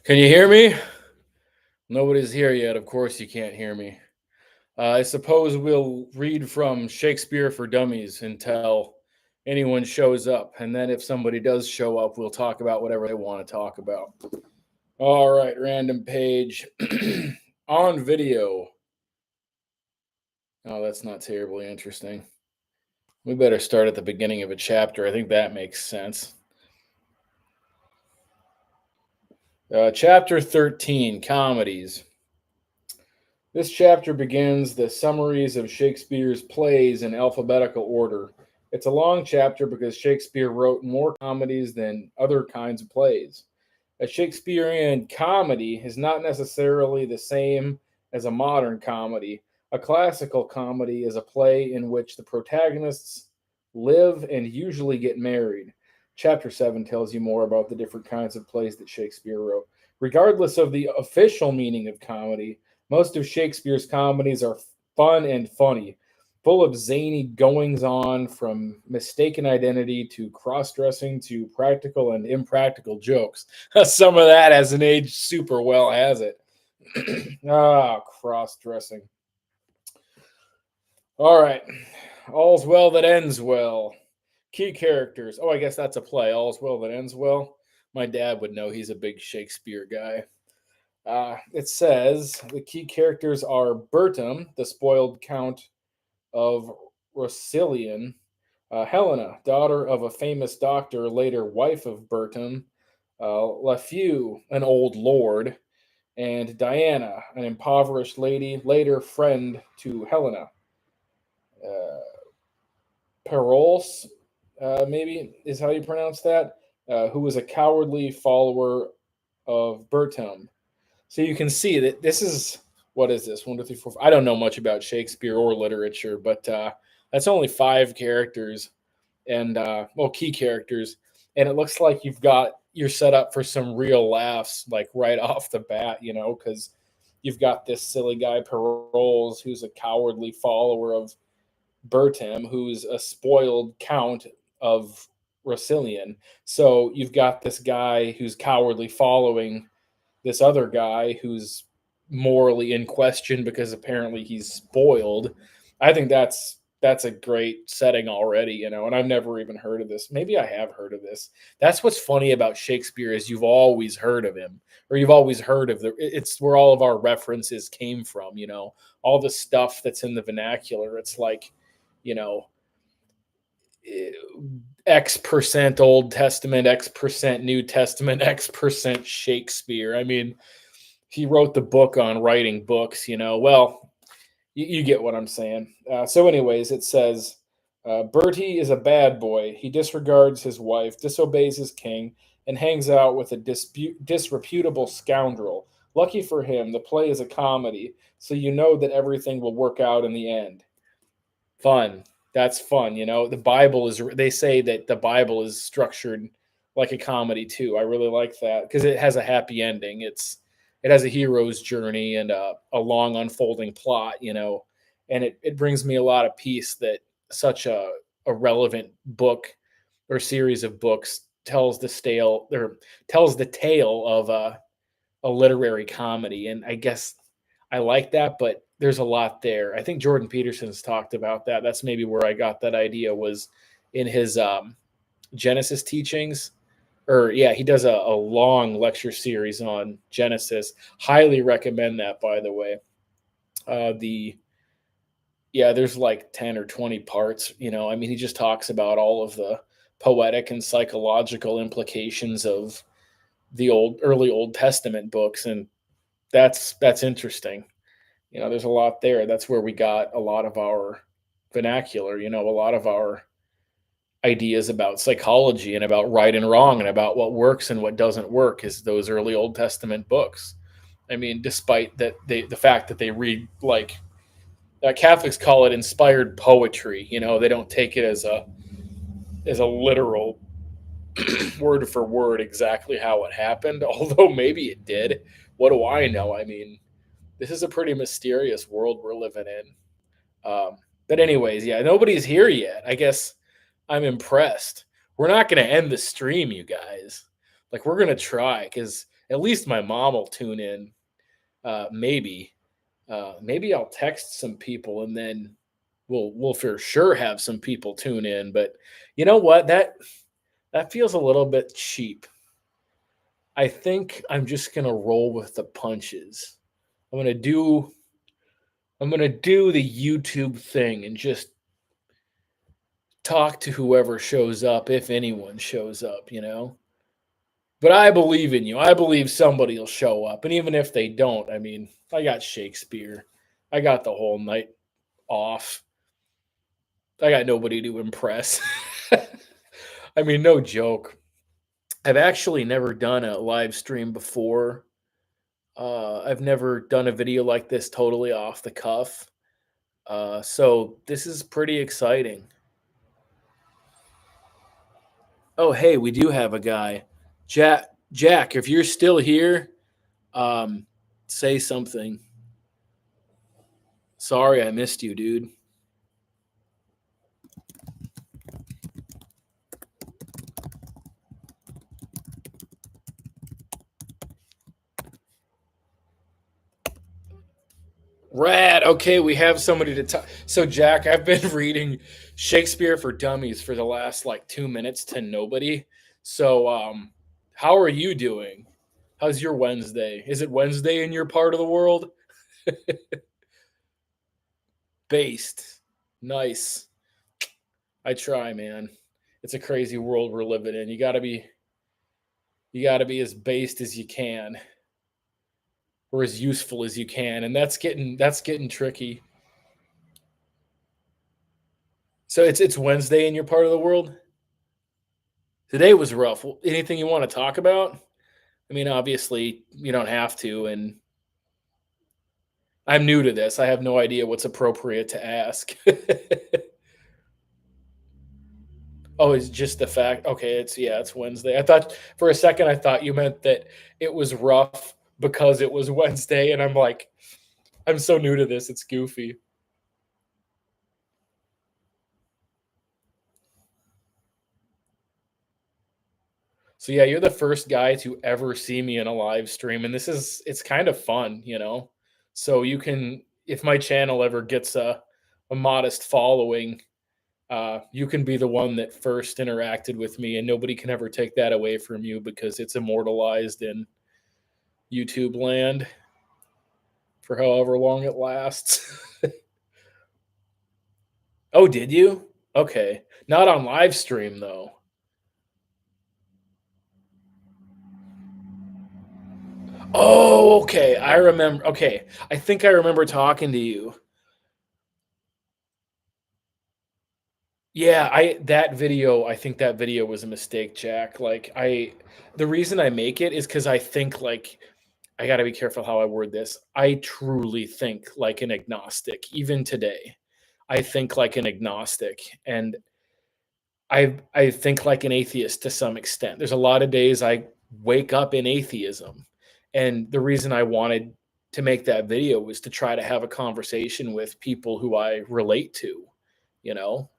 Can you hear me? Nobody's here yet. Of course, you can't hear me. I suppose we'll read from Shakespeare for Dummies until anyone shows up. And then if somebody does show up, we'll talk about whatever they want to talk about. All right, random page. On video. Oh, that's not terribly interesting. We better start at the beginning of a chapter. I think that makes sense. Chapter 13 Comedies. This chapter begins the summaries of Shakespeare's plays in alphabetical order. It's a long chapter because Shakespeare wrote more comedies than other kinds of plays. A Shakespearean comedy is not necessarily the same as a modern comedy. A classical comedy is a play in which the protagonists live and usually get married. Chapter 7 tells you more about the different kinds of plays that Shakespeare wrote. Regardless of the official meaning of comedy, most of Shakespeare's comedies are fun and funny, full of zany goings on from mistaken identity to cross dressing to practical and impractical jokes. Some of that hasn't aged super well, has it? Cross dressing. All right. All's well that ends well. Key characters. Oh, I guess that's a play. All's well that ends well. My dad would know. He's a big Shakespeare guy. It says the key characters are Bertram, the spoiled count of Rossillon, Helena, daughter of a famous doctor, later wife of Bertram, Lafeu, an old lord, and Diana, an impoverished lady, later friend to Helena. Uh, Perols, maybe is how you pronounce that, who was a cowardly follower of Bertram. So you can see that this is what is this 1, 2, 3, 4. I don't know much about Shakespeare or literature, but that's only five characters and key characters, and it looks like you're set up for some real laughs like right off the bat, because you've got this silly guy Paroles who's a cowardly follower of Bertram, who's a spoiled count of Rossillon. So you've got this guy who's cowardly following this other guy who's morally in question because apparently he's spoiled. I think that's a great setting already, and I've never even heard of this. Maybe I have heard of this. That's what's funny about Shakespeare is you've always heard of him, or you've always heard of it's where all of our references came from, all the stuff that's in the vernacular. It's like, you know, X% Old Testament, X% New Testament, X% Shakespeare. I mean, he wrote the book on writing books, Well, you get what I'm saying. So, anyways, it says Bertie is a bad boy. He disregards his wife, disobeys his king, and hangs out with a disreputable scoundrel. Lucky for him, the play is a comedy, so you know that everything will work out in the end. Fun. That's fun. The Bible they say that the Bible is structured like a comedy too. I really like that because it has a happy ending. It has a hero's journey and a long unfolding plot, and it brings me a lot of peace that such a relevant book or series of books tells the tale of a literary comedy. And I guess I like that, but there's a lot there. I think Jordan Peterson's talked about that. That's maybe where I got that idea was in his Genesis teachings. Or yeah, he does a long lecture series on Genesis. Highly recommend that, by the way. The Yeah, there's like 10 or 20 parts. I mean, he just talks about all of the poetic and psychological implications of the early Old Testament books, and that's interesting. There's a lot there. That's where we got a lot of our vernacular, a lot of our ideas about psychology and about right and wrong and about what works and what doesn't work is those early Old Testament books. I mean, despite that the fact that they read like Catholics call it inspired poetry, they don't take it as a literal word for word exactly how it happened, although maybe it did. What do I know? I mean, this is a pretty mysterious world we're living in. But anyways, yeah, nobody's here yet. I guess I'm impressed. We're not going to end the stream, you guys. Like we're going to try because At least my mom will tune in. Maybe. Maybe I'll text some people and then we'll for sure have some people tune in. But you know what? That feels a little bit cheap. I think I'm just gonna roll with the punches. I'm gonna do I'm gonna do the YouTube thing and just talk to whoever shows up, if anyone shows up, you know? But I believe in you. I believe somebody will show up. And even if they don't, I mean, I got Shakespeare. I got the whole night off. I got nobody to impress. I mean, no joke. I've actually never done a live stream before. I've never done a video like this totally off the cuff. So this is pretty exciting. Oh, hey, we do have a guy. Jack, if you're still here, um, say something. Sorry I missed you, dude. Rad. Okay, we have somebody to talk. So, Jack, I've been reading Shakespeare for Dummies for the last like 2 minutes to nobody. So, how are you doing? How's your Wednesday? Is it Wednesday in your part of the world? Based. Nice. I try, man. It's a crazy world we're living in. You got to be as based as you can or as useful as you can, and that's getting tricky. So it's Wednesday in your part of the world. Today was rough. Anything you want to talk about? I mean, obviously you don't have to, and I'm new to this. I have no idea what's appropriate to ask. Oh, it's just the fact. Okay, it's Wednesday. I thought for a second I thought you meant that it was rough because it was Wednesday, and I'm like, I'm so new to this. It's goofy. So yeah, you're the first guy to ever see me in a live stream, and it's kind of fun, you know. So you can, if my channel ever gets a modest following, you can be the one that first interacted with me, and nobody can ever take that away from you because it's immortalized in YouTube land for however long it lasts. Oh, did you? Okay, not on live stream though. Oh, okay. I remember. Okay, I think I remember talking to you. Yeah, I that video, I think that video was a mistake, Jack. Like the reason I make it is because I think like I got to be careful how I word this. I truly think like an agnostic, even today. I think like an agnostic, and I think like an atheist to some extent. There's a lot of days I wake up in atheism, and the reason I wanted to make that video was to try to have a conversation with people who I relate to. You know,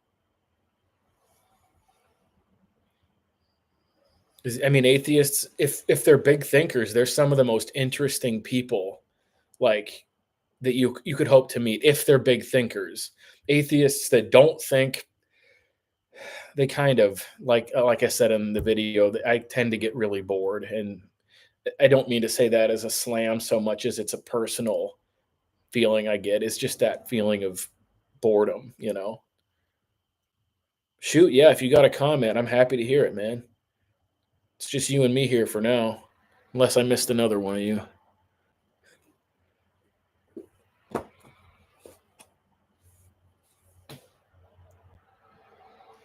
'Cause, I mean, atheists, if they're big thinkers, they're some of the most interesting people like that you could hope to meet if they're big thinkers. Atheists that don't think, they kind of like I said in the video, I tend to get really bored, and I don't mean to say that as a slam so much as it's a personal feeling I get. It's just that feeling of boredom, you know. Shoot, yeah, if you got a comment, I'm happy to hear it, man. It's just you and me here for now, unless I missed another one of you.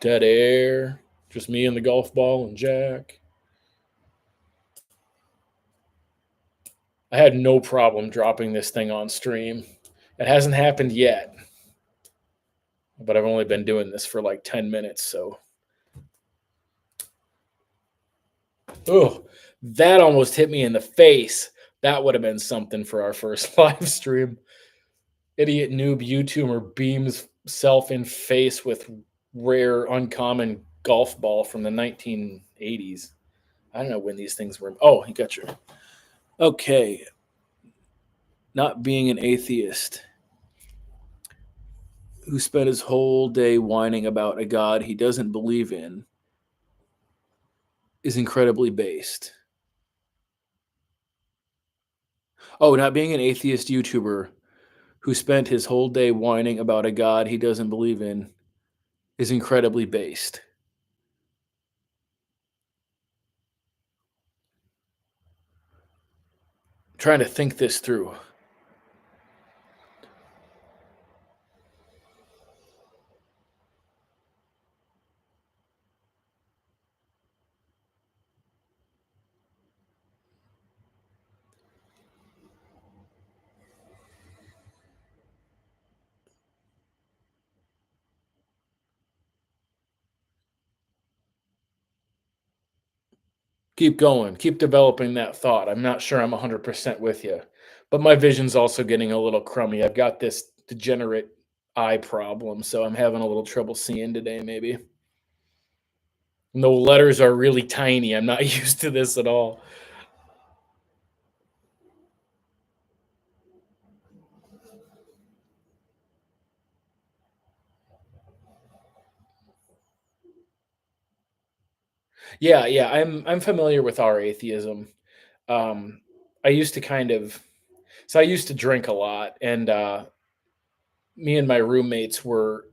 Dead air, just me and the golf ball and Jack. I had no problem dropping this thing on stream. It hasn't happened yet, but I've only been doing this for like 10 minutes, so. Oh, that almost hit me in the face. That would have been something for our first live stream. Idiot noob YouTuber beams self in face with rare, uncommon golf ball from the 1980s. I don't know when these things were. Oh, you got your. Okay, not being an atheist who spent his whole day whining about a god he doesn't believe in is incredibly based. Oh, not being an atheist YouTuber who spent his whole day whining about a god he doesn't believe in is incredibly based. Trying to think this through. Keep going. Keep developing that thought. I'm not sure I'm 100% with you, but my vision's also getting a little crummy. I've got this degenerate eye problem, so I'm having a little trouble seeing today, maybe. And the letters are really tiny. I'm not used to this at all. Yeah, yeah, I'm familiar with our atheism. Um, I used to kind of so I used to drink a lot, and me and my roommates were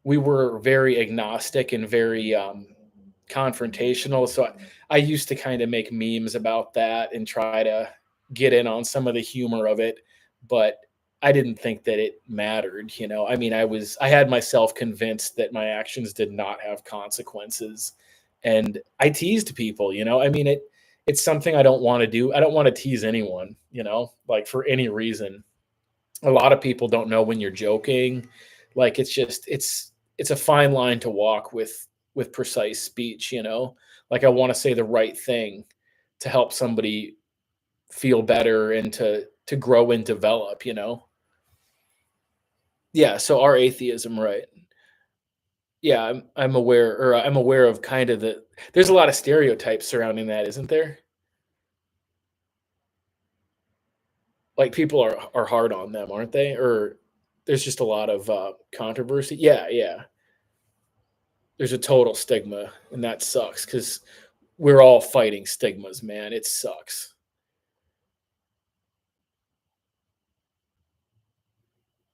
very agnostic and very confrontational. So I used to kind of make memes about that and try to get in on some of the humor of it, but I didn't think that it mattered. I mean, I had myself convinced that my actions did not have consequences, and I teased people. I mean it's something I don't want to do. I don't want to tease anyone. Like for any reason. A lot of people don't know when you're joking. Like it's a fine line to walk with precise speech. Like I want to say the right thing to help somebody feel better and to grow and develop. Yeah, so our atheism, right? Yeah, I'm aware, or I'm aware of kind of there's a lot of stereotypes surrounding that, isn't there? Like people are hard on them, aren't they? Or there's just a lot of controversy. Yeah, yeah. There's a total stigma, and that sucks because we're all fighting stigmas, man. It sucks.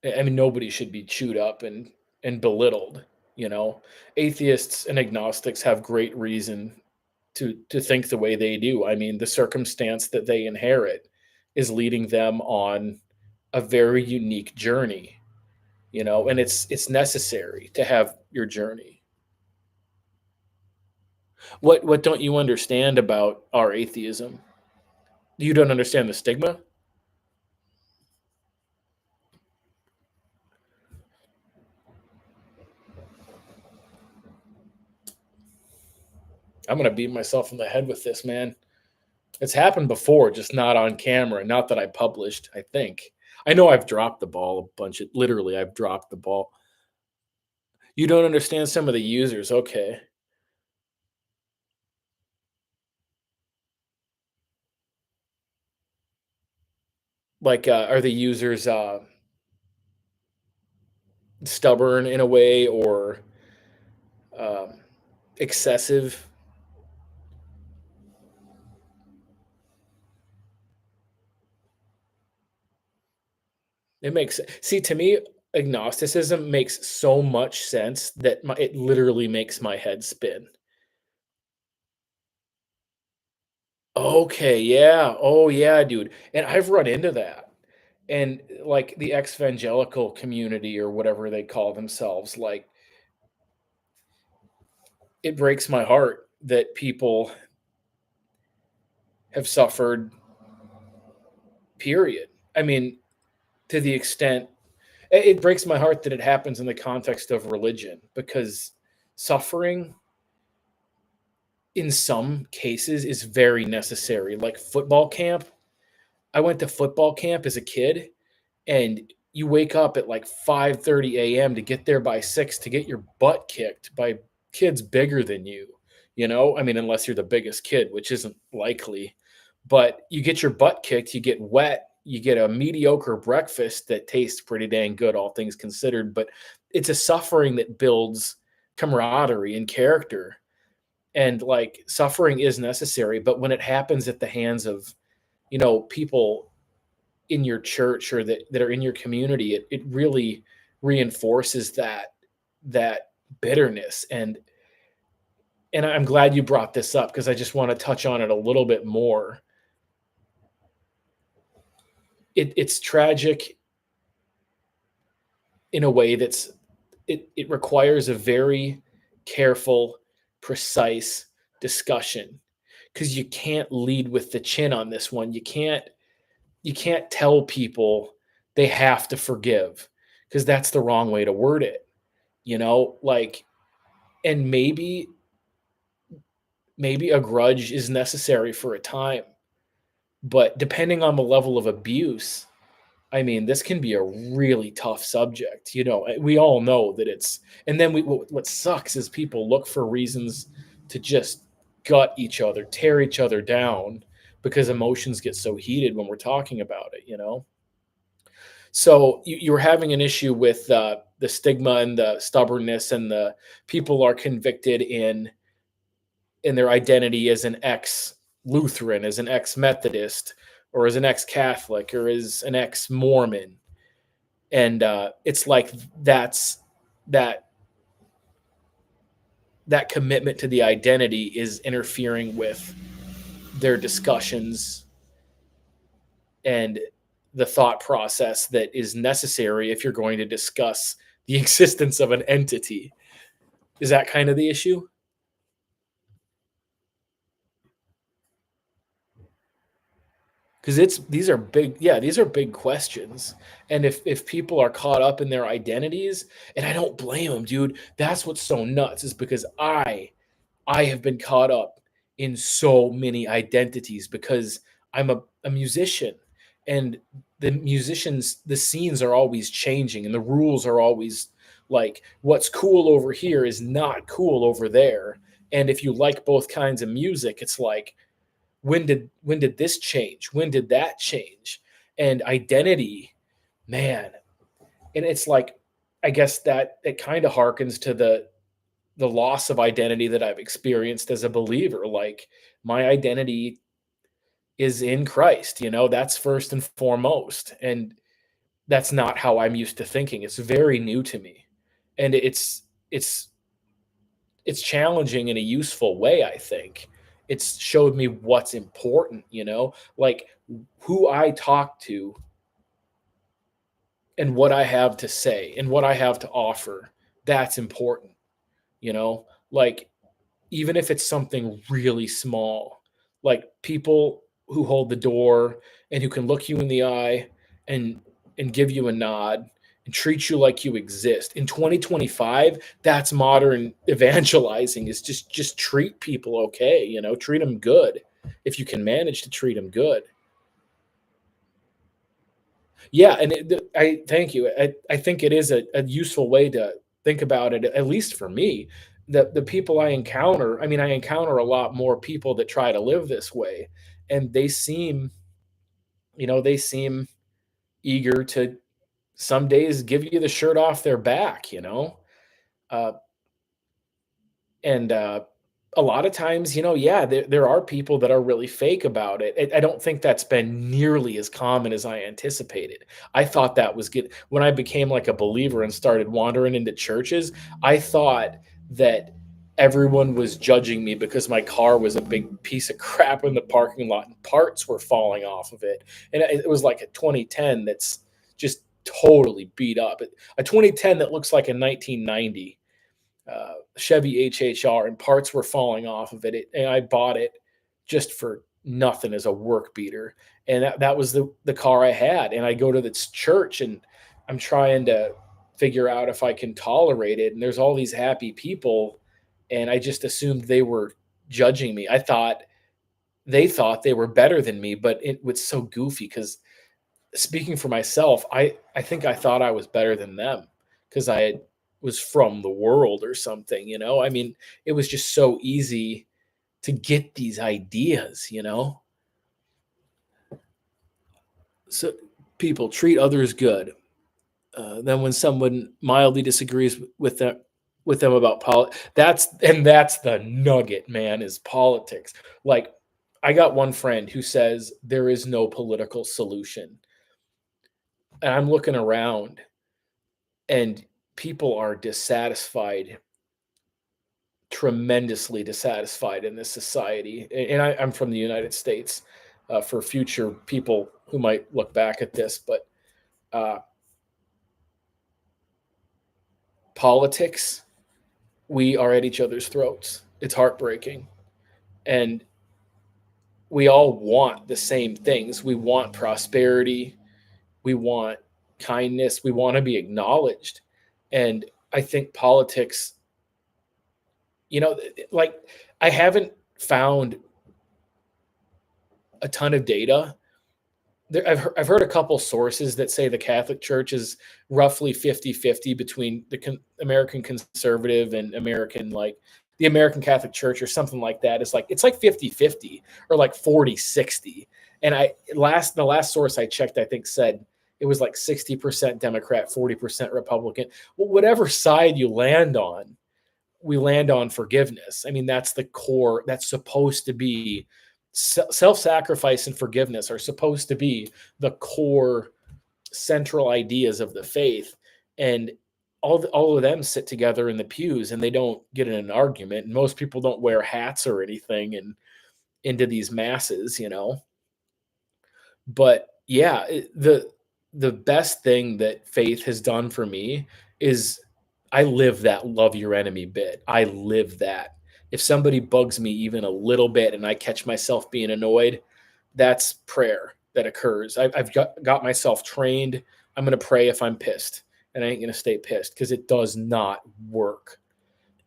I mean, nobody should be chewed up and belittled. You know, Atheists and agnostics have great reason to think the way they do. I mean, the circumstance that they inherit is leading them on a very unique journey. And it's necessary to have your journey. What don't you understand about our atheism? You don't understand the stigma? I'm gonna beat myself in the head with this, man. It's happened before, just not on camera. Not that I published. I think I know I've dropped the ball a bunch of. Literally, I've dropped the ball. You don't understand some of the users. Okay, like are the users stubborn in a way or um, excessive? It makes see to me agnosticism makes so much sense that it literally makes my head spin. Okay, yeah. Oh, yeah, dude. And I've run into that. And like the evangelical community or whatever they call themselves, like it breaks my heart that people have suffered, period. I mean, to the extent it breaks my heart that it happens in the context of religion because suffering in some cases is very necessary. Like football camp. I went to football camp as a kid and you wake up at like 5:30 a.m. to get there by 6 to get your butt kicked by kids bigger than you. I mean, unless you're the biggest kid, which isn't likely. but you get your butt kicked, you get wet, you get a mediocre breakfast that tastes pretty dang good, all things considered. But it's a suffering that builds camaraderie and character. And like suffering is necessary, but when it happens at the hands of, people in your church or that are in your community, it really reinforces that bitterness. And I'm glad you brought this up because I just want to touch on it a little bit more. It's tragic in a way it requires a very careful, precise discussion because you can't lead with the chin on this one. You can't tell people they have to forgive because that's the wrong way to word it. Like, and maybe a grudge is necessary for a time, but depending on the level of abuse, I mean, this can be a really tough subject. We all know that and then what sucks is people look for reasons to just gut each other, tear each other down because emotions get so heated when we're talking about it. So you were having an issue with the stigma and the stubbornness, and the people are convicted in their identity as an ex Lutheran, as an ex Methodist, or as an ex Catholic, or as an ex Mormon, and it's like that that commitment to the identity is interfering with their discussions and the thought process that is necessary if you're going to discuss the existence of an entity. Is that kind of the issue? Because these are big questions. And if people are caught up in their identities, and I don't blame them, dude, that's what's so nuts, is because I have been caught up in so many identities because I'm a musician, and the scenes are always changing, and the rules are always like what's cool over here is not cool over there. And if you like both kinds of music, it's like when did this change? When did that change? And identity, man. And it's like, I guess that it kind of harkens to the loss of identity that I've experienced as a believer. Like, my identity is in Christ, that's first and foremost. And that's not how I'm used to thinking. It's very new to me. And it's it's challenging in a useful way, I think. It's showed me what's important, like who I talk to and what I have to say and what I have to offer. That's important, like even if it's something really small, like people who hold the door and who can look you in the eye and give you a nod and treat you like you exist. In 2025, that's modern evangelizing, is just treat people okay, treat them good if you can manage to treat them good. Yeah, and I thank you. I think it is a useful way to think about it, at least for me. The people I encounter, I mean, I encounter a lot more people that try to live this way, and they seem eager to some days give you the shirt off their back. Uh, and a lot of times, yeah, there are people that are really fake about it. I don't think that's been nearly as common as I anticipated. I thought that was good when I became like a believer and started wandering into churches. I thought that everyone was judging me because my car was a big piece of crap in the parking lot and parts were falling off of it. And it was like a 2010 that's just totally beat up. A 2010 that looks like a 1990 Chevy HHR, and parts were falling off of it. And I bought it just for nothing as a work beater. And that was the car I had. And I go to this church and I'm trying to figure out if I can tolerate it. And there's all these happy people. And I just assumed they were judging me. I thought they thought they were better than me, but it was so goofy because, speaking for myself, I think I thought I was better than them because was from the world or something. I mean, it was just so easy to get these ideas. So people treat others good. Then when someone mildly disagrees with them about that's the nugget, man, is politics. Like, I got one friend who says there is no political solution, and I'm looking around, and people are dissatisfied, tremendously dissatisfied in this society. And I'm from the United States. For future people who might look back at this, but uh, politics, we are at each other's throats. It's heartbreaking. And we all want the same things. We want prosperity. We want kindness. We want to be acknowledged. And I think politics, you know, like, I haven't found a ton of data. I've heard a couple sources that say the Catholic Church is roughly 50-50 between the American conservative and American, like the American Catholic Church or something like that. It's like 50-50 or like 40-60. And the last source I checked, I think, said it was like 60% Democrat, 40% Republican. Well, whatever side you land on, we land on forgiveness. I mean, that's the core. That's supposed to be self-sacrifice and forgiveness are supposed to be the core central ideas of the faith. And all of them sit together in the pews and they don't get in an argument. And most people don't wear hats or anything and into these masses, you know. But yeah, the best thing that faith has done for me is I live that love your enemy bit. I live that. If somebody bugs me even a little bit and I catch myself being annoyed, that's prayer that occurs. I've got myself trained. I'm going to pray if I'm pissed, and I ain't going to stay pissed because it does not work.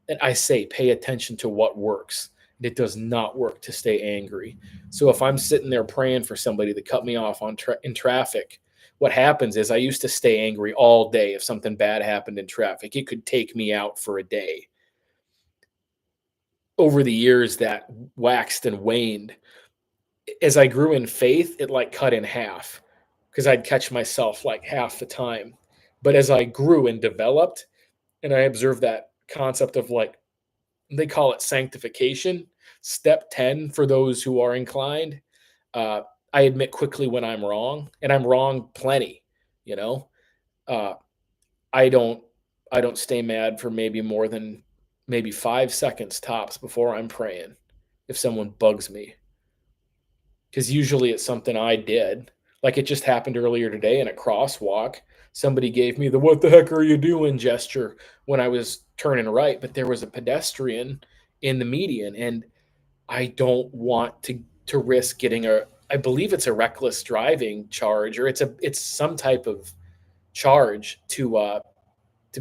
And I say, pay attention to what works. It does not work to stay angry. So if I'm sitting there praying for somebody to cut me off in traffic, what happens is I used to stay angry all day if something bad happened in traffic. It could take me out for a day. Over the years, that waxed and waned. As I grew in faith, it like cut in half because I'd catch myself like half the time. But as I grew and developed, and I observed that concept of, like, they call it sanctification, step 10 for those who are inclined. Uh, I admit quickly when I'm wrong, and I'm wrong plenty, you know. Uh, I don't I don't stay mad for maybe more than maybe 5 seconds tops before I'm praying if someone bugs me, because usually it's something I did. Like, it just happened earlier today in a crosswalk. Somebody gave me the "what the heck are you doing" gesture when I was turning right, but there was a pedestrian in the median, and I don't want to risk getting a, I believe it's a reckless driving charge, or it's some type of charge to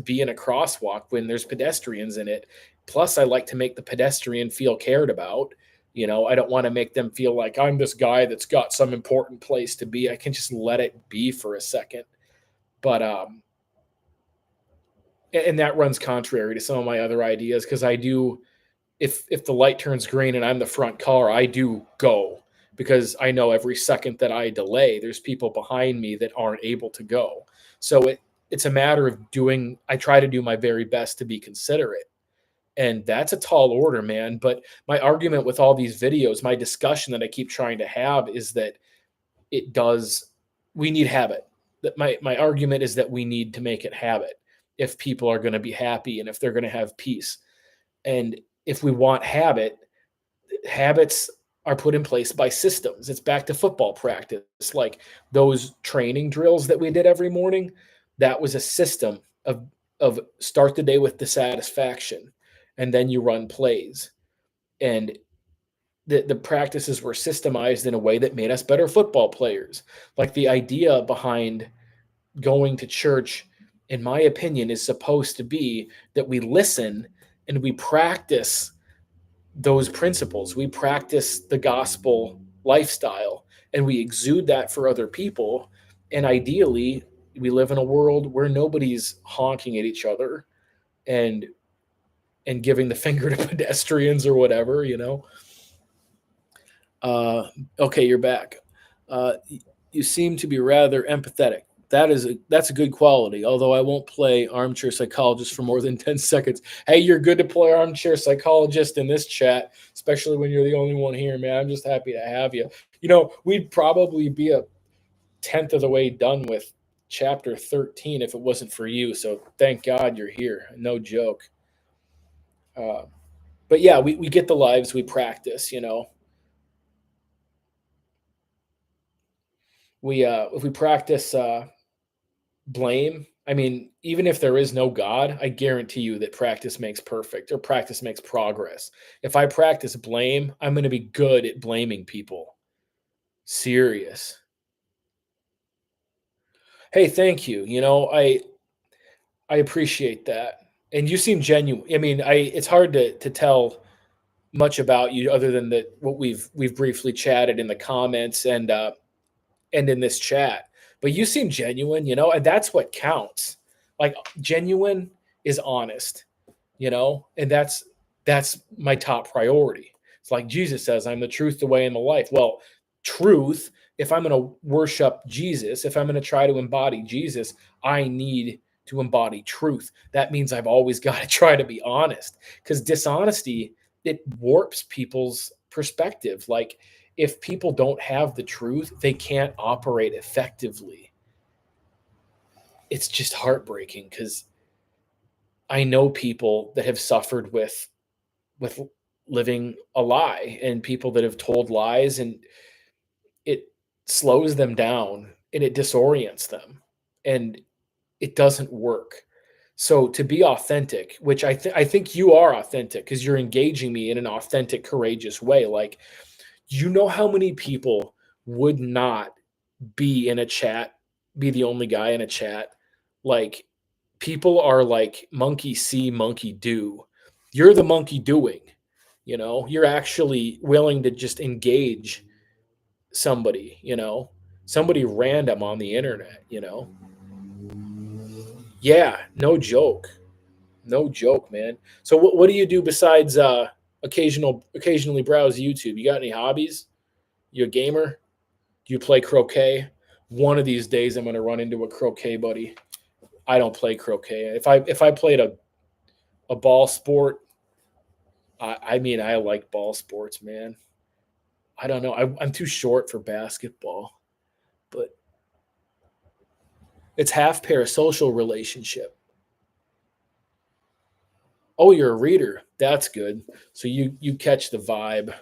be in a crosswalk when there's pedestrians in it. Plus, I like to make the pedestrian feel cared about. You know, I don't want to make them feel like I'm this guy that's got some important place to be. I can just let it be for a second. But and that runs contrary to some of my other ideas, because I do, if the light turns green and I'm the front car, I do go, because I know every second that I delay, there's people behind me that aren't able to go. So it's a matter of doing. I try to do my very best to be considerate, and that's a tall order, man. But my argument with all these videos, my discussion that I keep trying to have, is that it does. We need habit. That my argument is that we need to make it habit if people are going to be happy and if they're going to have peace. And if we want habits are put in place by systems. It's back to football practice. Like those training drills that we did every morning, that was a system of start the day with dissatisfaction, and then you run plays. And the practices were systemized in a way that made us better football players. Like, the idea behind going to church, in my opinion, is supposed to be that we listen and we practice those principles. We practice the gospel lifestyle and we exude that for other people. And ideally, we live in a world where nobody's honking at each other and giving the finger to pedestrians or whatever, you know. Uh, okay, you're back. Uh, You seem to be rather empathetic. That's a good quality. Although I won't play armchair psychologist for more than 10 seconds. Hey, you're good to play armchair psychologist in this chat, especially when you're the only one here, man. I'm just happy to have you. We'd probably be a tenth of the way done with chapter 13 if it wasn't for you. So thank God you're here. No joke. Uh, but yeah, we get the lives we practice. We if we practice blame, I mean, even if there is no God, I guarantee you that practice makes perfect or practice makes progress. If I practice blame, I'm going to be good at blaming people. Serious. Hey, thank you. I appreciate that. And you seem genuine. I mean, I it's hard to tell much about you other than that what we've briefly chatted in the comments and in this chat. But you seem genuine, and that's what counts. Like genuine is honest, and that's my top priority. It's like Jesus says, I'm the truth, the way, and the life. Well, truth, if I'm going to worship Jesus, if I'm going to try to embody Jesus, I need to embody truth. That means I've always got to try to be honest, because dishonesty, it warps people's perspective. Like if people don't have the truth, they can't operate effectively. It's just heartbreaking because I know people that have suffered with living a lie, and people that have told lies, and it slows them down and it disorients them, and it doesn't work. So to be authentic, which I think you are authentic because you're engaging me in an authentic, courageous way. Like, how many people would not be in a chat, be the only guy in a chat? Like, people are like monkey see, monkey do. You're the monkey doing. You're actually willing to just engage somebody, somebody random on the internet. Yeah, no joke. No joke, man. So what do you do besides occasionally browse YouTube? You got any hobbies? You a gamer? Do you play croquet? One of these days I'm gonna run into a croquet buddy. I don't play croquet. If I played a ball sport, I mean I like ball sports, man. I don't know. I'm too short for basketball, but it's half parasocial relationship. Oh, you're a reader. That's good. So you catch the vibe.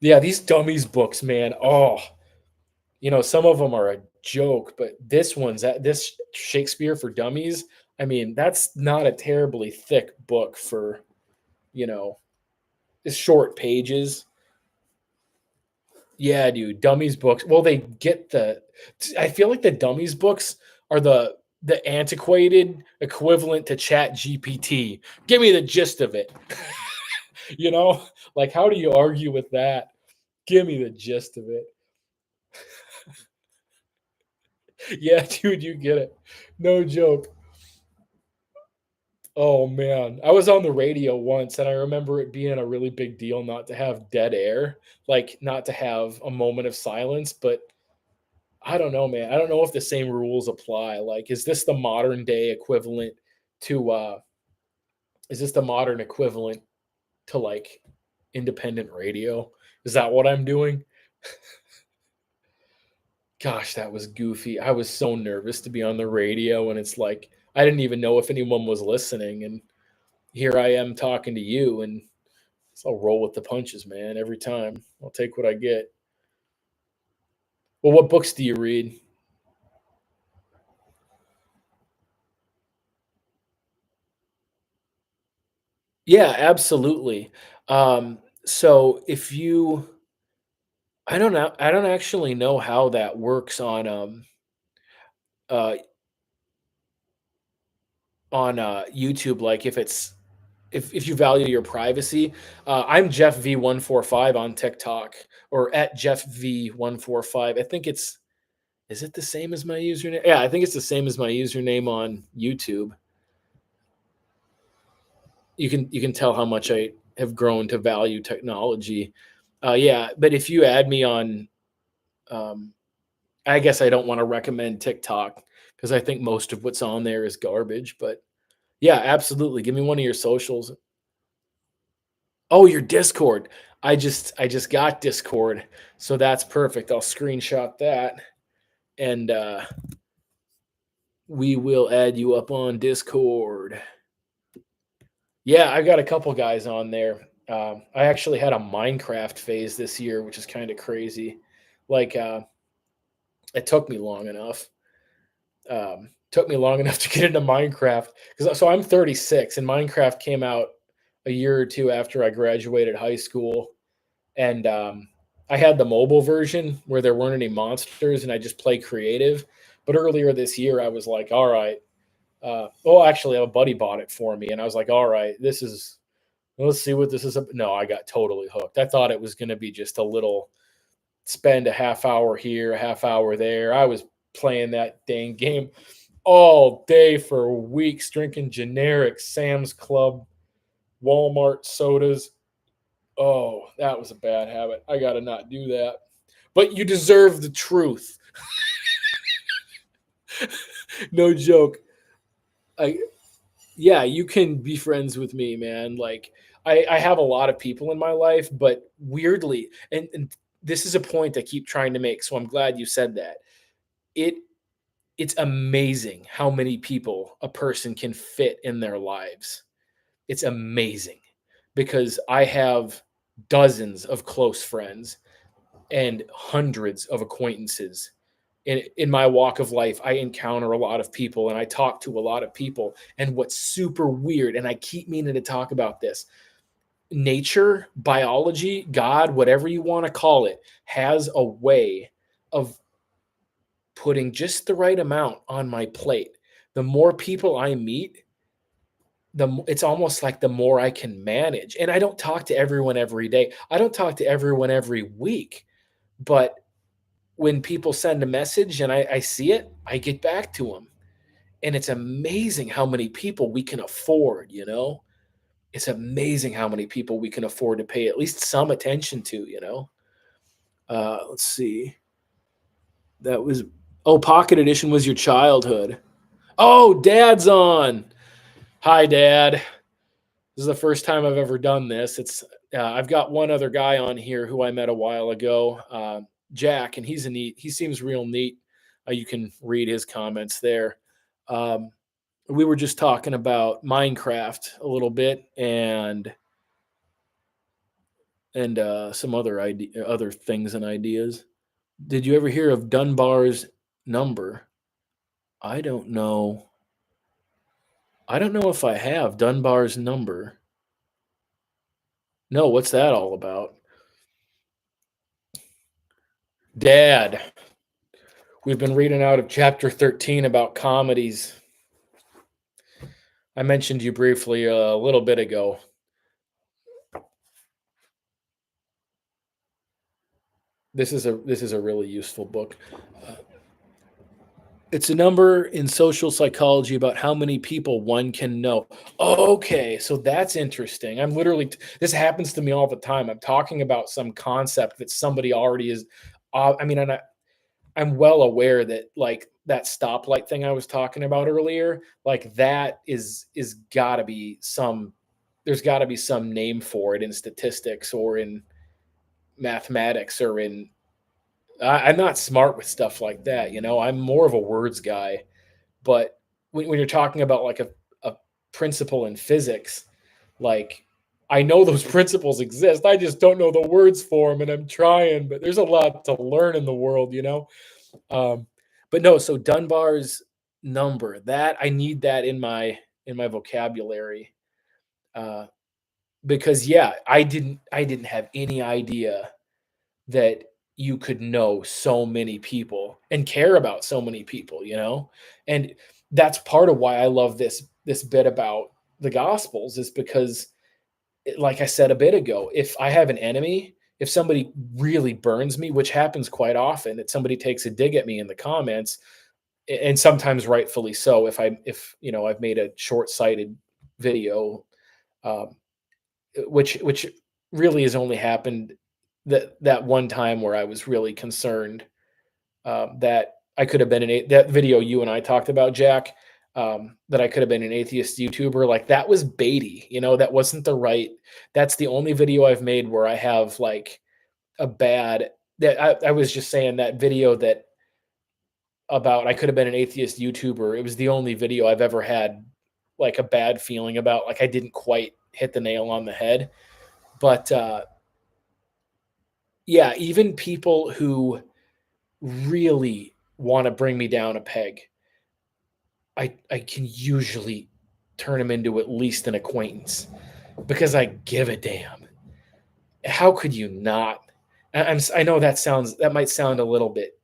Yeah, these dummies books, man. Oh, some of them are a joke, but this Shakespeare for Dummies. I mean, that's not a terribly thick book for you know it's short pages. Yeah, dude, dummies books. Well, they get the. I feel like the dummies books are the antiquated equivalent to Chat GPT. Give me the gist of it. you know, like how do you argue with that? Give me the gist of it. Yeah, dude, you get it. No joke. Oh man, I was on the radio once, and I remember it being a really big deal not to have dead air, like not to have a moment of silence. But I don't know, man. I don't know if the same rules apply. Like, is this the modern day equivalent to is this the modern equivalent to like independent radio? Is that what I'm doing? Gosh, that was goofy. I was so nervous to be on the radio, and it's like I didn't even know if anyone was listening. And here I am talking to you, and so I'll roll with the punches, man. Every time I'll take what I get. Well, what books do you read? Yeah, absolutely. So if you I don't know. I don't actually know how that works uh on YouTube. Like if it's if you value your privacy. I'm Jeff V145 on TikTok or at Jeff V145. I think it's is it the same as my username? Yeah, I think it's the same as my username on YouTube. You can tell how much I have grown to value technology. Yeah, but if you add me on, um, I guess I don't want to recommend TikTok because I think most of what's on there is garbage. But yeah, absolutely. Give me one of your socials. Oh, your Discord. I just got Discord, so that's perfect. I'll screenshot that and we will add you up on Discord. Yeah, I got a couple guys on there. I actually had a Minecraft phase this year, which is kind of crazy. Like, it took me long enough. Took me long enough to get into Minecraft because so I'm 36, and Minecraft came out a year or two after I graduated high school, and I had the mobile version where there weren't any monsters, and I just play creative. But earlier this year, I was like, all right. Well, actually, a buddy bought it for me, and I was like, all right, this is let's see what this is. No, I got totally hooked. I thought it was going to be just a little spend a half hour here, a half hour there. I was playing that dang game all day for weeks, drinking generic Sam's Club, Walmart sodas. Oh, that was a bad habit. I got to not do that. But you deserve the truth. No joke. I Yeah, you can be friends with me, man. Like I have a lot of people in my life, but weirdly, and this is a point I keep trying to make. So I'm glad you said that. It it's amazing how many people a person can fit in their lives. It's amazing because I have dozens of close friends and hundreds of acquaintances. In my walk of life, I encounter a lot of people and I talk to a lot of people. And what's super weird, and I keep meaning to talk about this, nature, biology, God, whatever you want to call it, has a way of putting just the right amount on my plate. The more people I meet, it's almost like the more I can manage. And I don't talk to everyone every day. I don't talk to everyone every week, but when people send a message and I see it, I get back to them. And it's amazing how many people we can afford, you know? It's amazing how many people we can afford to pay at least some attention to, you know? Let's see. That was, oh, Pocket Edition was your childhood. Oh, Dad's on. Hi, Dad. This is the first time I've ever done this. I've got one other guy on here who I met a while ago, Jack, and he seems real neat. You can read his comments there. Um, we were just talking about Minecraft a little bit and some other things and ideas. Did you ever hear of Dunbar's number? I don't know. I don't know if I have Dunbar's number. No, what's that all about? Dad, we've been reading out of chapter 13 about comedies. I mentioned you briefly a little bit ago. This is a really useful book. Uh, It's a number in social psychology about how many people one can know. Okay, so that's interesting. This happens to me all the time. I'm talking about some concept that somebody already is. I mean, and I'm well aware that like that stoplight thing I was talking about earlier, like that is got to be some. There's got to be some name for it in statistics or in mathematics or in. I'm not smart with stuff like that. I'm more of a words guy. But when you're talking about like a principle in physics, like I know those principles exist. I just don't know the words for them, and I'm trying. But there's a lot to learn in the world. Um, but no, so Dunbar's number, that I need that in my vocabulary, uh, because yeah, I didn't have any idea that you could know so many people and care about so many people. And that's part of why I love this bit about the gospels, is because like I said a bit ago, if I have an enemy, if somebody really burns me, which happens quite often, that somebody takes a dig at me in the comments, and sometimes rightfully so, if I've made a short-sighted video, um, which really has only happened that one time where I was really concerned, that I could have been that video you and I talked about, Jack, that I could have been an atheist YouTuber. Like that was baity, that wasn't the right. That's the only video I've made where I have like a bad. That I was just saying that video that about I could have been an atheist YouTuber. It was the only video I've ever had like a bad feeling about. Like I didn't quite hit the nail on the head, but yeah, even people who really want to bring me down a peg, I can usually turn them into at least an acquaintance because I give a damn. How could you not? I know that might sound a little bit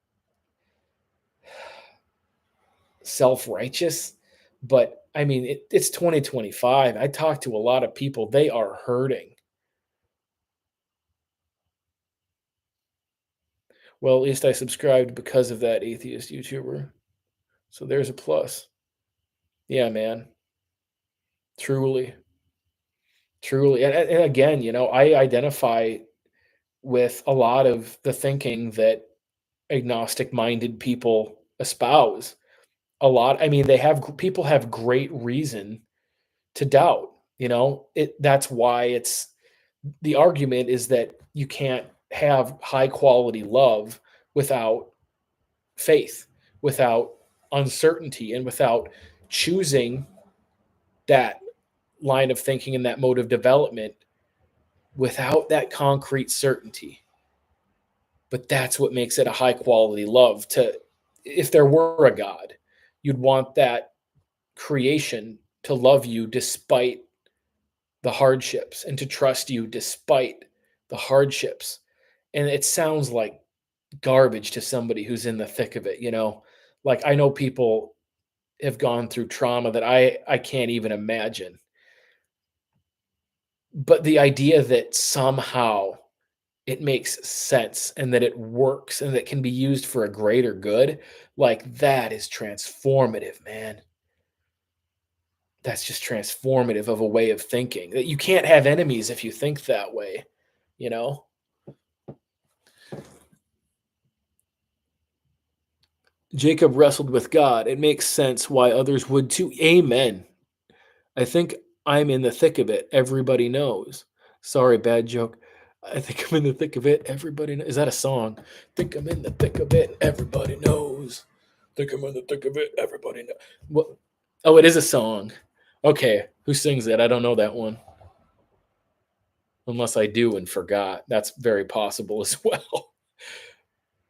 self righteous, but I mean it's 2025. I talk to a lot of people; they are hurting. Well, at least I subscribed because of that atheist YouTuber. So there's a plus. Yeah, man. Truly, truly, and again, I identify with a lot of the thinking that agnostic minded people espouse. A lot, I mean, people have great reason to doubt, that's why it's the argument is that you can't have high quality love without faith, without uncertainty, and without choosing that line of thinking and that mode of development without that concrete certainty. But that's what makes it a high quality love. To If there were a God, you'd want that creation to love you despite the hardships and to trust you despite the hardships. And it sounds like garbage to somebody who's in the thick of it. Like I know people have gone through trauma that I can't even imagine. But the idea that somehow it makes sense and that it works and that can be used for a greater good, like that is transformative, man. That's just transformative of a way of thinking. That you can't have enemies if you think that way, you know? Jacob wrestled with God. It makes sense why others would too. Amen. I think I'm in the thick of it. Everybody knows. Sorry, bad joke. I think I'm in the thick of it. Everybody knows. Is that a song? Think I'm in the thick of it. Everybody knows. Think I'm in the thick of it. Everybody knows. What? Oh, it is a song. Okay. Who sings it? I don't know that one. Unless I do and forgot. That's very possible as well.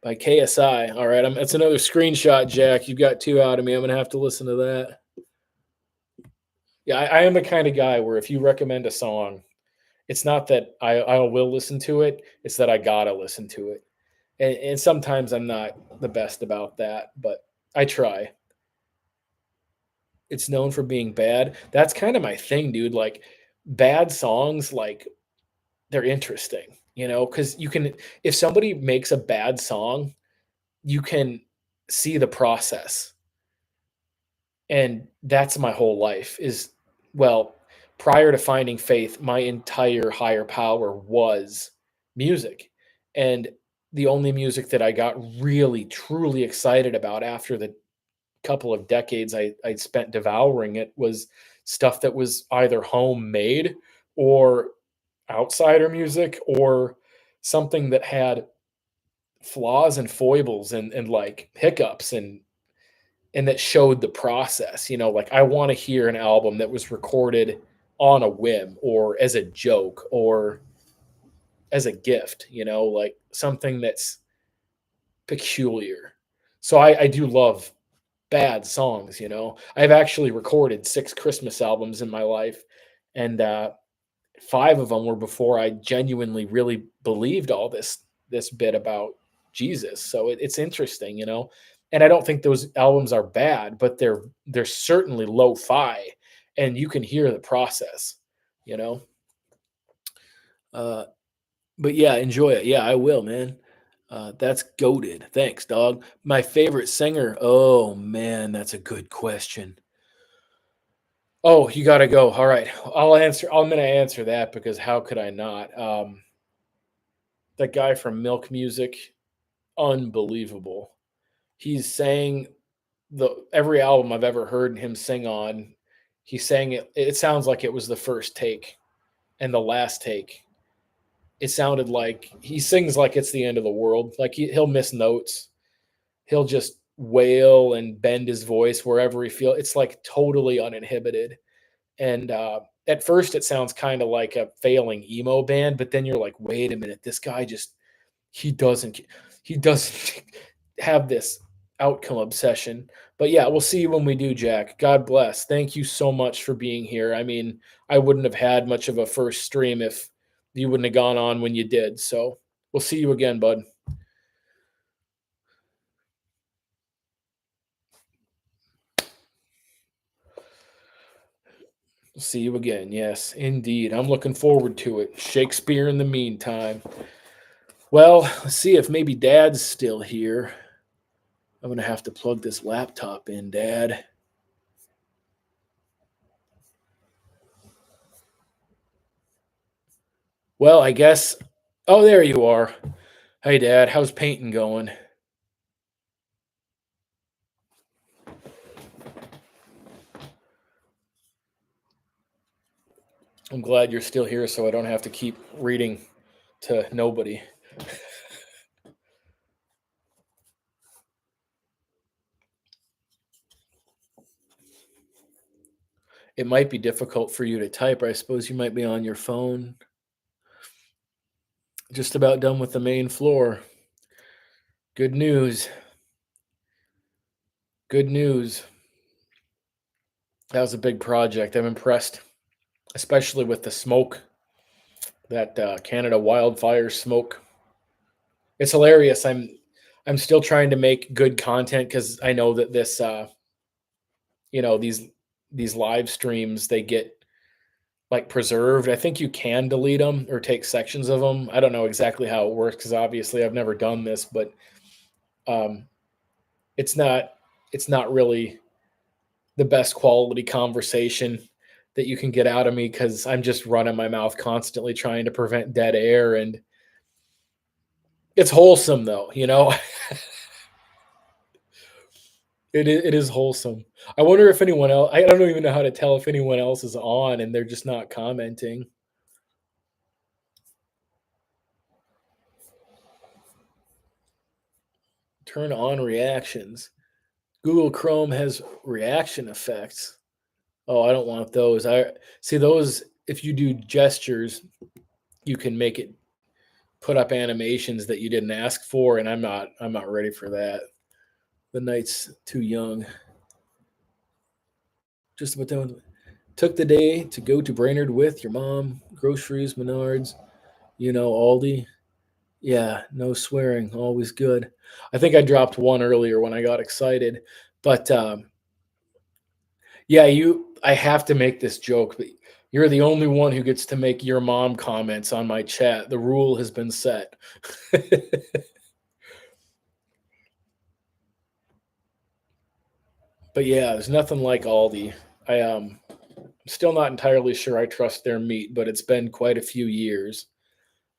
By KSI. All right. That's another screenshot, Jack. You got two out of me. I'm going to have to listen to that. Yeah, I am the kind of guy where if you recommend a song, it's not that I will listen to it, it's that I gotta listen to it. And sometimes I'm not the best about that, but I try. It's known for being bad. That's kind of my thing, dude. Like bad songs, like they're interesting, because if somebody makes a bad song, you can see the process. And that's my whole life is, well, prior to finding faith, my entire higher power was music. And the only music that I got really truly excited about after the couple of decades I spent devouring it was stuff that was either homemade or outsider music or something that had flaws and foibles and like hiccups and that showed the process. Like I want to hear an album that was recorded on a whim or as a joke or as a gift, like something that's peculiar. So I do love bad songs. I've actually recorded 6 Christmas albums in my life, and 5 of them were before I genuinely really believed all this bit about Jesus. So it's interesting. And I don't think those albums are bad, but they're certainly lo-fi, and you can hear the process. You know. Uh, but yeah, enjoy it. Yeah, I will, man. That's goaded. Thanks, dog. My favorite singer. Oh man, that's a good question. Oh, you got to go. All right, I'll answer. I'm going to answer that because how could I not? That guy from Milk Music, unbelievable. He's sang the every album I've ever heard him sing on. He sang it. It sounds like it was the first take and the last take. It sounded like he sings like it's the end of the world. Like he'll miss notes. He'll just wail and bend his voice wherever he feels. It's like totally uninhibited. And at first, it sounds kind of like a failing emo band, but then you're like, wait a minute, this guy just he doesn't he doesn't have this outcome obsession. But yeah, we'll see you when we do, Jack. God bless. Thank you so much for being here. I mean, I wouldn't have had much of a first stream if you wouldn't have gone on when you did. So we'll see you again, bud. See you again. Yes, indeed. I'm looking forward to it. Shakespeare in the meantime. Well, let's see if maybe Dad's still here. I'm going to have to plug this laptop in, Dad. Well, I guess. Oh, there you are. Hey, Dad. How's painting going? I'm glad you're still here so I don't have to keep reading to nobody. It might be difficult for you to type. I suppose you might be on your phone. Just about done with the main floor. Good news. Good news. That was a big project. I'm impressed, especially with the smoke, that Canada wildfire smoke. It's hilarious. I'm still trying to make good content because I know that this these live streams, they get like preserved. I think you can delete them or take sections of them. I don't know exactly how it works because obviously I've never done this, but um, it's not it's not really the best quality conversation that you can get out of me because I'm just running my mouth constantly trying to prevent dead air, and it's wholesome though, you know. It is wholesome. I wonder if anyone else. I don't even know how to tell if anyone else is on and they're just not commenting. Turn on reactions. Google Chrome has reaction effects. Oh, I don't want those. I see those. If you do gestures, you can make it put up animations that you didn't ask for, and I'm not ready for that. The night's too young. Just about done. Took the day to go to Brainerd with your mom. Groceries, Menards, Aldi. Yeah, no swearing, always good. I think I dropped one earlier when I got excited, but yeah, I have to make this joke, but you're the only one who gets to make your mom comments on my chat. The rule has been set. But yeah, there's nothing like Aldi. I'm still not entirely sure I trust their meat, but it's been quite a few years.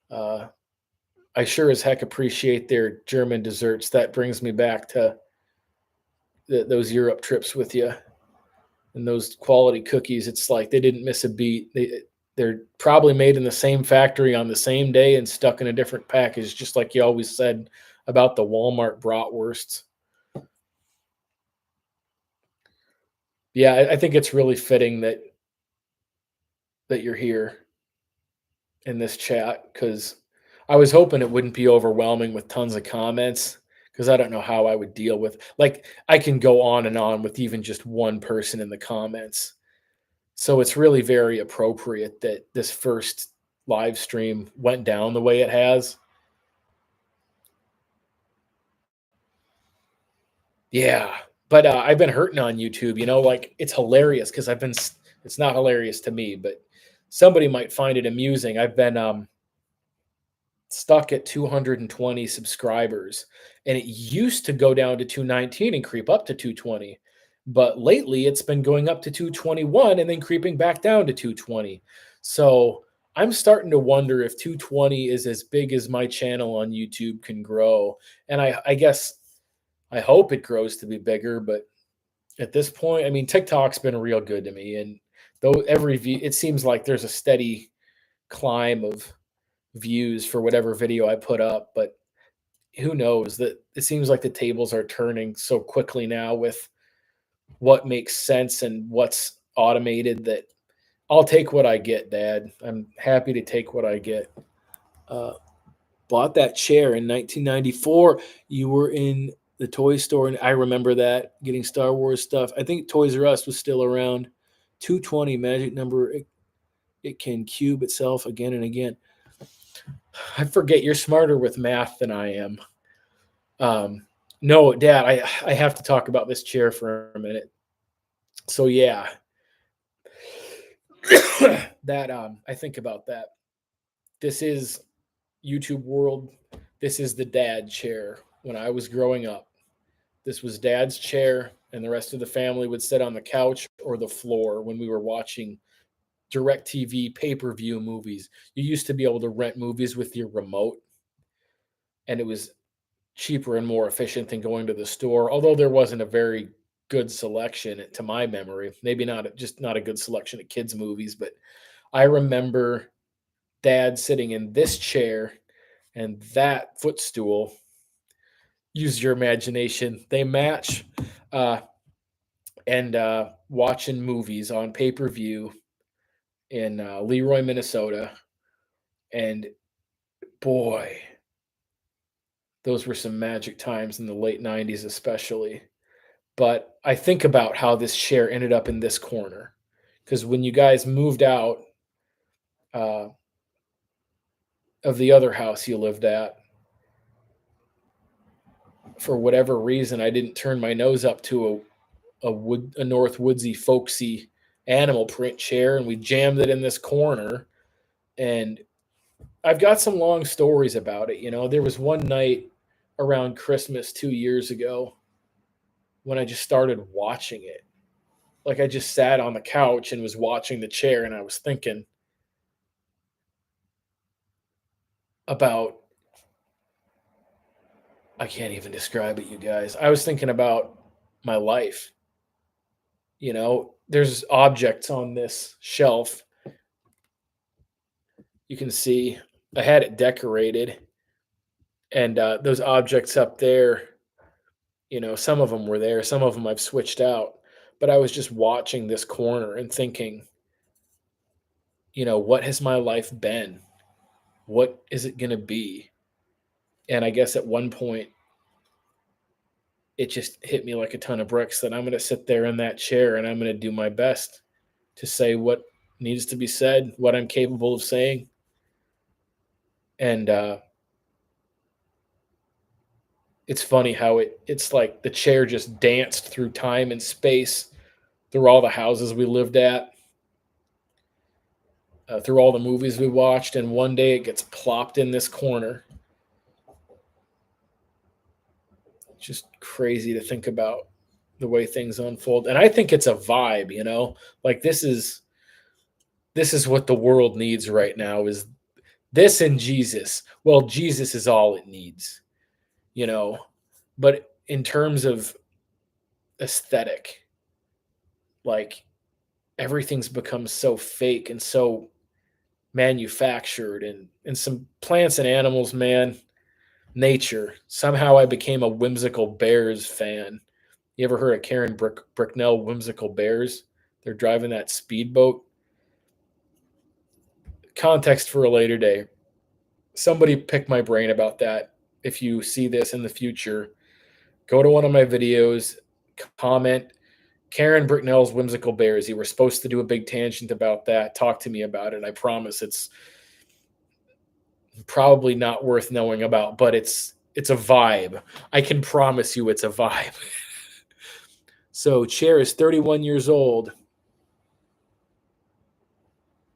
Uh, I sure as heck appreciate their German desserts. That brings me back to those Europe trips with you and those quality cookies. It's like they didn't miss a beat. They're probably made in the same factory on the same day and stuck in a different package, just like you always said about the Walmart bratwursts. Yeah, I think it's really fitting that you're here in this chat because I was hoping it wouldn't be overwhelming with tons of comments because I don't know how I would deal with like I can go on and on with even just one person in the comments. So it's really very appropriate that this first live stream went down the way it has. Yeah, but I've been hurting on YouTube. Like it's hilarious because I've been. It's not hilarious to me, but somebody might find it amusing. I've been stuck at 220 subscribers, and it used to go down to 219 and creep up to 220, but lately it's been going up to 221 and then creeping back down to 220. So I'm starting to wonder if 220 is as big as my channel on YouTube can grow. And I guess I hope it grows to be bigger, but at this point, I mean, TikTok's been real good to me, and though every view, it seems like there's a steady climb of views for whatever video I put up. But who knows? That it seems like the tables are turning so quickly now with what makes sense and what's automated that I'll take what I get, Dad. I'm happy to take what I get. Uh, Bought that chair in 1994. You were in the toy store, and I remember that getting Star Wars stuff. I think Toys R Us was still around. 220 magic number. It can cube itself again and again. I forget you're smarter with math than I am. Um, no, Dad, I have to talk about this chair for a minute. So yeah, that I think about that. This is YouTube world. This is the dad chair. When I was growing up, this was Dad's chair, and the rest of the family would sit on the couch or the floor when we were watching direct TV pay-per-view movies. You used to be able to rent movies with your remote, and it was cheaper and more efficient than going to the store, although there wasn't a very good selection to my memory. Maybe not just not a good selection of kids movies, but I remember Dad sitting in this chair and that footstool. Use your imagination. They match, uh, and watching movies on pay-per-view in Leroy, Minnesota, and boy, those were some magic times in the late '90s, especially. But I think about how this chair ended up in this corner because when you guys moved out uh, of the other house you lived at, for whatever reason, I didn't turn my nose up to a North Woodsy folksy animal print chair, and we jammed it in this corner. And I've got some long stories about it. You know, there was one night around Christmas 2 years ago when I just started watching it. Like I just sat on the couch and was watching the chair, and I was thinking about I can't even describe it, you guys. I was thinking about my life. You know, there's objects on this shelf. You can see I had it decorated, and those objects up there, you know, some of them were there, some of them I've switched out. But I was just watching this corner and thinking, you know, what has my life been? What is it going to be? And I guess at one point, it just hit me like a ton of bricks that I'm going to sit there in that chair and I'm going to do my best to say what needs to be said, what I'm capable of saying. And it's funny how it's like the chair just danced through time and space, through all the houses we lived at, through all the movies we watched, and one day it gets plopped in this corner. It's just crazy to think about the way things unfold. And I think it's a vibe, you know? Like this is what the world needs right now is this and Jesus. Well, Jesus is all it needs, you know. But in terms of aesthetic, like everything's become so fake and so manufactured and some plants and animals, man, nature. Somehow I became a whimsical bears fan. You ever heard of Karen Bricknell Whimsical Bears? They're driving that speedboat. Context for a later day. Somebody pick my brain about that. If you see this in the future, go to one of my videos, comment Karen Bricknell's Whimsical Bears. You were supposed to do a big tangent about that. Talk to me about it. I promise it's probably not worth knowing about, but it's a vibe. I can promise you it's a vibe. So Chair is 31 years old.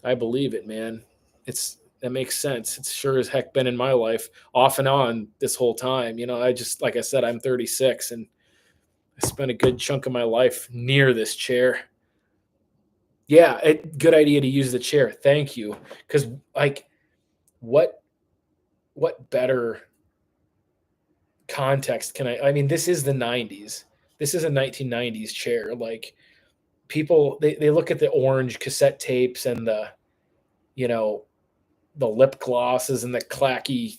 I believe it, man. It's that makes sense. It's sure as heck been in my life off and on this whole time. You know, I just like I said, I'm 36 and I spent a good chunk of my life near this chair. Yeah, good idea to use the chair. Thank you. Because like, what what better context can I mean, this is the 90s. This is a 1990s chair. Like, people, they look at the orange cassette tapes and you know, the lip glosses and the clacky,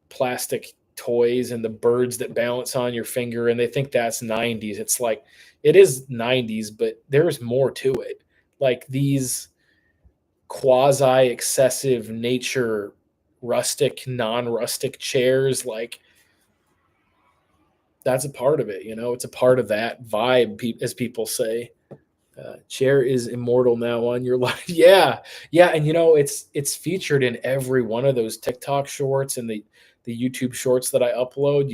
plastic toys and the birds that bounce on your finger, and they think that's 90s. It's like, it is 90s, but there's more to it. Like, these quasi excessive nature rustic non-rustic chairs, like, that's a part of it. It's a part of that vibe, as people say. Chair is immortal now on your life. Yeah, yeah, and it's featured in every one of those TikTok shorts and the YouTube shorts that I upload.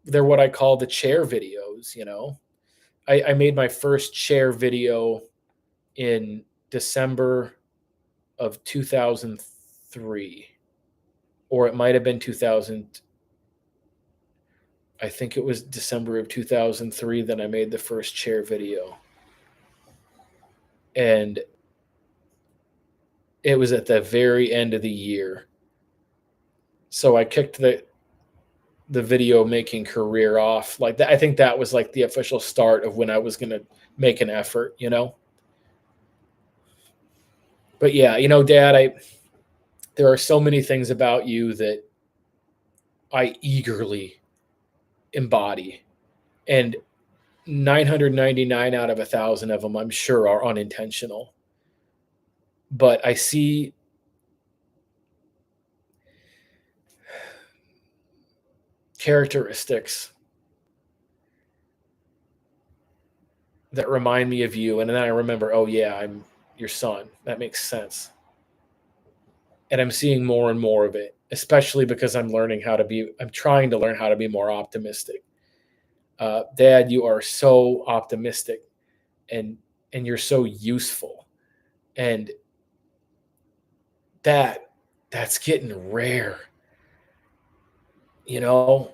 They're what I call the chair videos. I made my first chair video in December of 2003, or it might have been 2000. I think it was December of 2003 that I made the first chair video, and it was at the very end of the year. So I kicked the video making career off like that. I think that was like the official start of when I was going to make an effort. But yeah, Dad, I there are so many things about you that I eagerly embody, and 999 out of 1,000 of them, I'm sure, are unintentional. But I see characteristics that remind me of you, and then I remember, oh yeah, I'm your son. That makes sense. And I'm seeing more and more of it, especially because I'm trying to learn how to be more optimistic. Dad, you are so optimistic, and you're so useful, and that that's getting rare. You know,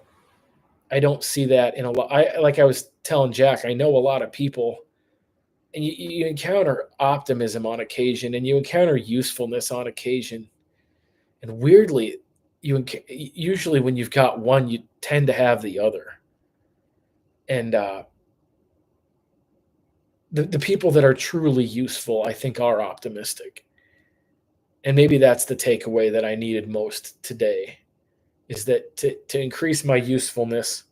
I don't see that in a lot. Like I was telling Jack, I know a lot of people, and you encounter optimism on occasion, and you encounter usefulness on occasion, and weirdly, usually when you've got one, you tend to have the other. And the people that are truly useful, I think, are optimistic. And maybe that's the takeaway that I needed most today, is that to increase my usefulness,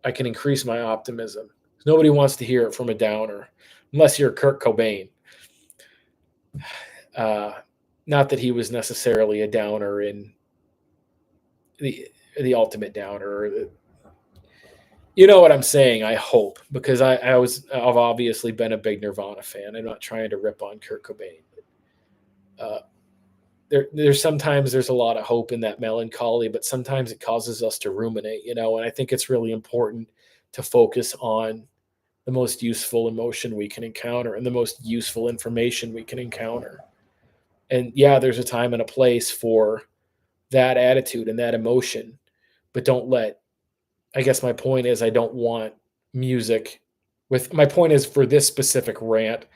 I can increase my optimism. Nobody wants to hear it from a downer, unless you're Kurt Cobain. Uh, Not that he was necessarily a downer in the the ultimate downer. You know what I'm saying? I hope, because I've obviously been a big Nirvana fan. I'm not trying to rip on Kurt Cobain. Uh, there's a lot of hope in that melancholy, but sometimes it causes us to ruminate. And I think it's really important to focus on the most useful emotion we can encounter and the most useful information we can encounter. And yeah, there's a time and a place for that attitude and that emotion, but don't let I guess my point is, I don't want music with my point is, for this specific rant,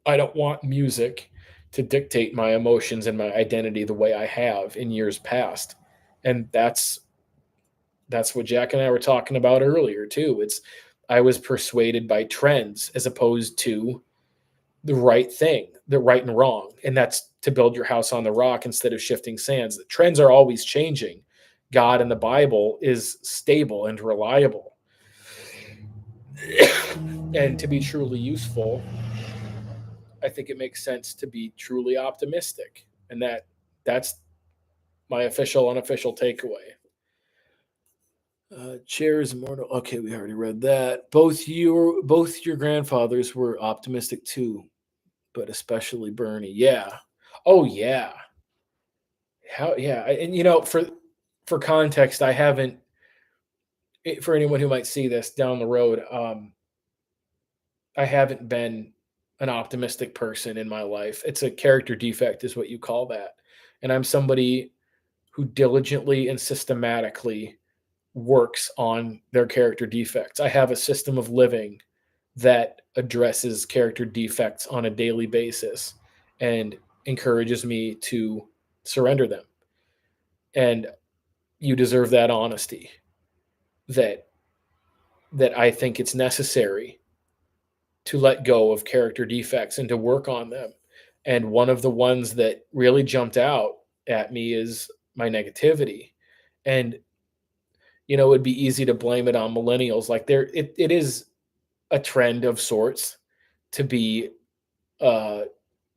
I don't want music to dictate my emotions and my identity the way I have in years past. And that's what Jack and I were talking about earlier too. It's I was persuaded by trends as opposed to the right thing, the right and wrong. And that's to build your house on the rock instead of shifting sands. The trends are always changing. God in the Bible is stable and reliable. And to be truly useful, I think it makes sense to be truly optimistic. And that's my official unofficial takeaway. Chair is immortal. Okay, we already read that. Both your grandfathers were optimistic too, but especially Bernie. Yeah. Oh yeah. How yeah. And for context, I haven't for anyone who might see this down the road, I haven't been an optimistic person in my life. It's a character defect, is what you call that. And I'm somebody who diligently and systematically works on their character defects. I have a system of living that addresses character defects on a daily basis and encourages me to surrender them. And you deserve that honesty that I think it's necessary to let go of character defects and to work on them. And one of the ones that really jumped out at me is my negativity. And it would be easy to blame it on millennials. Like it is a trend of sorts to be uh,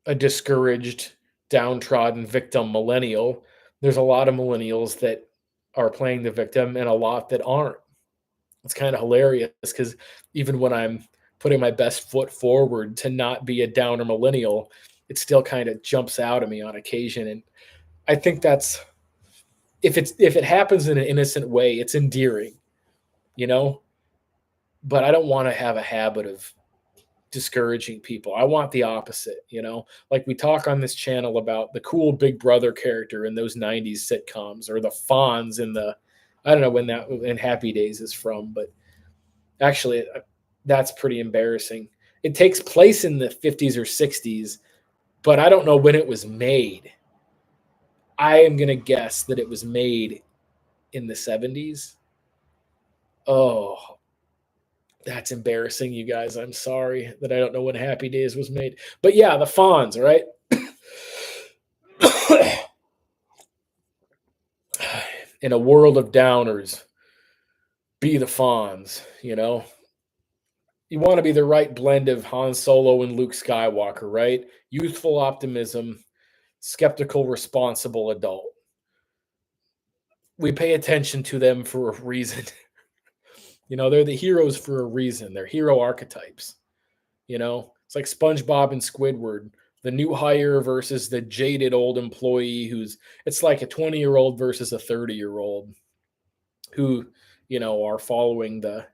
a discouraged, downtrodden victim millennial. There's a lot of millennials that are playing the victim and a lot that aren't. It's kind of hilarious because even when I'm putting my best foot forward to not be a downer millennial, it still kind of jumps out at me on occasion. And I think that's if it happens in an innocent way, it's endearing, you know. But I don't want to have a habit of discouraging people. I want the opposite, you know? Like we talk on this channel about the cool Big Brother character in those 90s sitcoms or the Fonz in the I don't know when that in Happy Days is from, but actually that's pretty embarrassing. It takes place in the 50s or 60s, but I don't know when it was made. I am going to guess that it was made in the 70s. Oh, that's embarrassing, you guys. I'm sorry that I don't know when Happy Days was made. But yeah, the Fonz, right? In a world of downers, be the Fonz, you know? You want to be the right blend of Han Solo and Luke Skywalker, right? Youthful optimism, skeptical, responsible adult. We pay attention to them for a reason. They're the heroes for a reason. They're hero archetypes. It's like SpongeBob and Squidward, the new hire versus the jaded old employee it's like a 20-year-old versus a 30-year-old who, are following the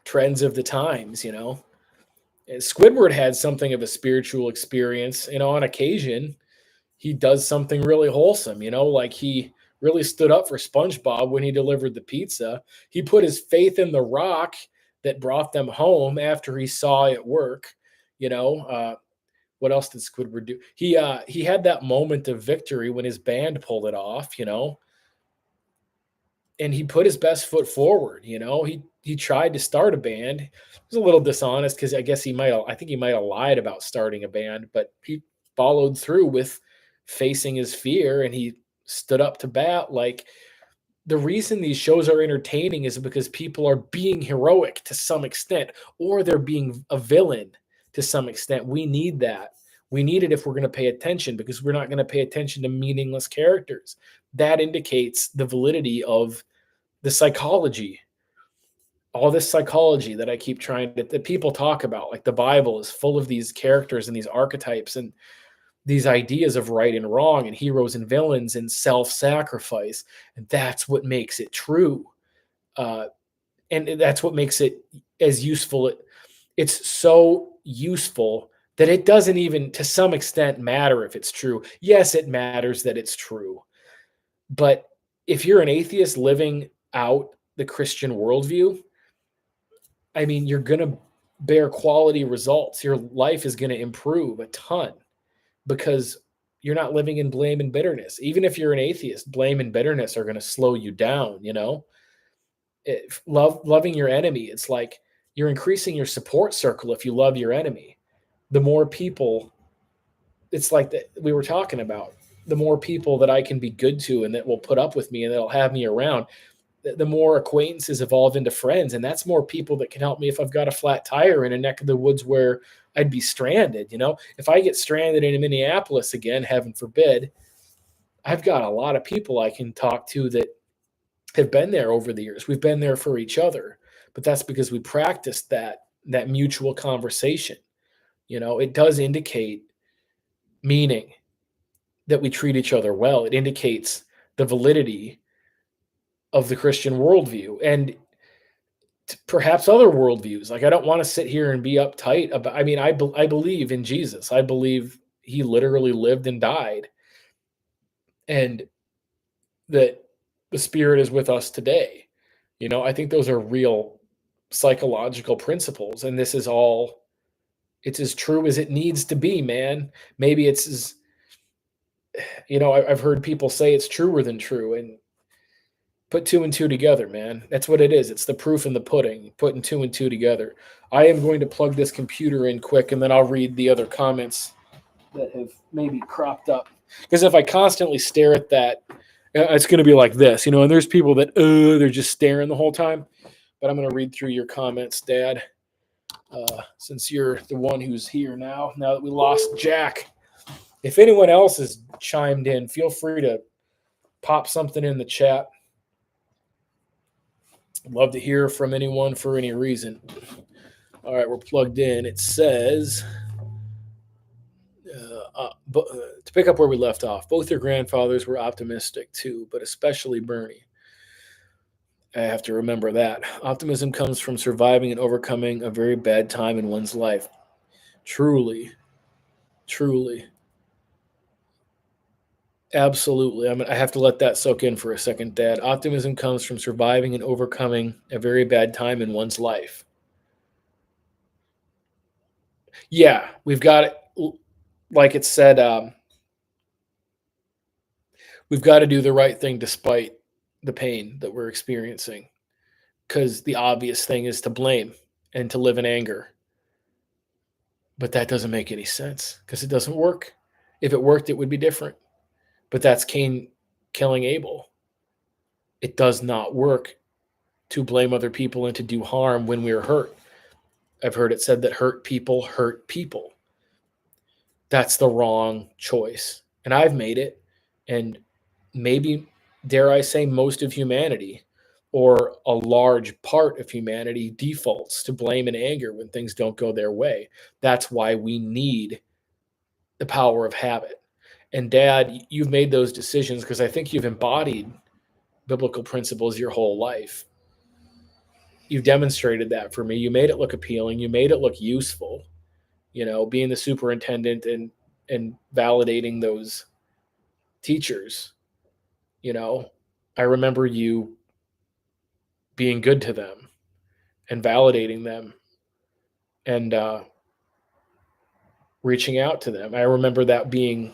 trends of the times. And Squidward had something of a spiritual experience, on occasion he does something really wholesome, like he really stood up for SpongeBob when he delivered the pizza. He put his faith in the rock that brought them home after he saw it work. What else did Squidward do? He had that moment of victory when his band pulled it off, and he put his best foot forward. He tried to start a band. He was a little dishonest because I think he might have lied about starting a band, but he followed through with facing his fear and he stood up to bat. Like, the reason these shows are entertaining is because people are being heroic to some extent, or they're being a villain to some extent. We need that. We need it if we're going to pay attention, because we're not going to pay attention to meaningless characters. That indicates the validity of the psychology, all this psychology that I keep that people talk about. Like, the Bible is full of these characters and these archetypes and these ideas of right and wrong and heroes and villains and self-sacrifice. And that's what makes it true. And that's what makes it as useful. It's so useful that it doesn't even, to some extent, matter if it's true. Yes, it matters that it's true. But if you're an atheist living out the Christian worldview, I mean, you're going to bear quality results. Your life is going to improve a ton because you're not living in blame and bitterness. Even if you're an atheist, blame and bitterness are going to slow you down. Loving your enemy, it's like you're increasing your support circle if you love your enemy. The more people, it's like that we were talking about, the more people that I can be good to and that will put up with me and that'll have me around, the more acquaintances evolve into friends. And that's more people that can help me if I've got a flat tire in a neck of the woods where I'd be stranded. If I get stranded in Minneapolis again, heaven forbid, I've got a lot of people I can talk to that have been there over the years. We've been there for each other, but that's because we practiced that mutual conversation. It does indicate meaning that we treat each other well. It indicates the validity of the Christian worldview and perhaps other worldviews. Like, I don't want to sit here and be uptight about. I mean, I believe in Jesus. I believe he literally lived and died, and that the Spirit is with us today. I think those are real psychological principles, and this is all, it's as true as it needs to be, man. Maybe it's as, I've heard people say it's truer than true, and put two and two together, man. That's what it is. It's the proof in the pudding, putting two and two together. I am going to plug this computer in quick, and then I'll read the other comments that have maybe cropped up. Because if I constantly stare at that, it's going to be like this, and there's people that, they're just staring the whole time. But I'm going to read through your comments, Dad, since you're the one who's here now that we lost Jack. If anyone else has chimed in, feel free to pop something in the chat. I'd love to hear from anyone for any reason. All right, we're plugged in. It says, to pick up where we left off, both their grandfathers were optimistic too, but especially Bernie. I have to remember that. Optimism comes from surviving and overcoming a very bad time in one's life. Truly, truly. Absolutely. I have to let that soak in for a second, Dad. Optimism comes from surviving and overcoming a very bad time in one's life. Yeah, we've got it. Like it said, we've got to do the right thing despite the pain that we're experiencing. Because the obvious thing is to blame and to live in anger. But that doesn't make any sense because it doesn't work. If it worked, it would be different. But that's Cain killing Abel. It does not work to blame other people and to do harm when we're hurt. I've heard it said that hurt people hurt people. That's the wrong choice. And I've made it. And maybe, dare I say, most of humanity or a large part of humanity defaults to blame and anger when things don't go their way. That's why we need the power of habit. And Dad, you've made those decisions because I think you've embodied biblical principles your whole life. You've demonstrated that for me. You made it look appealing. You made it look useful. Being the superintendent and validating those teachers. I remember you being good to them and validating them and reaching out to them. I remember that being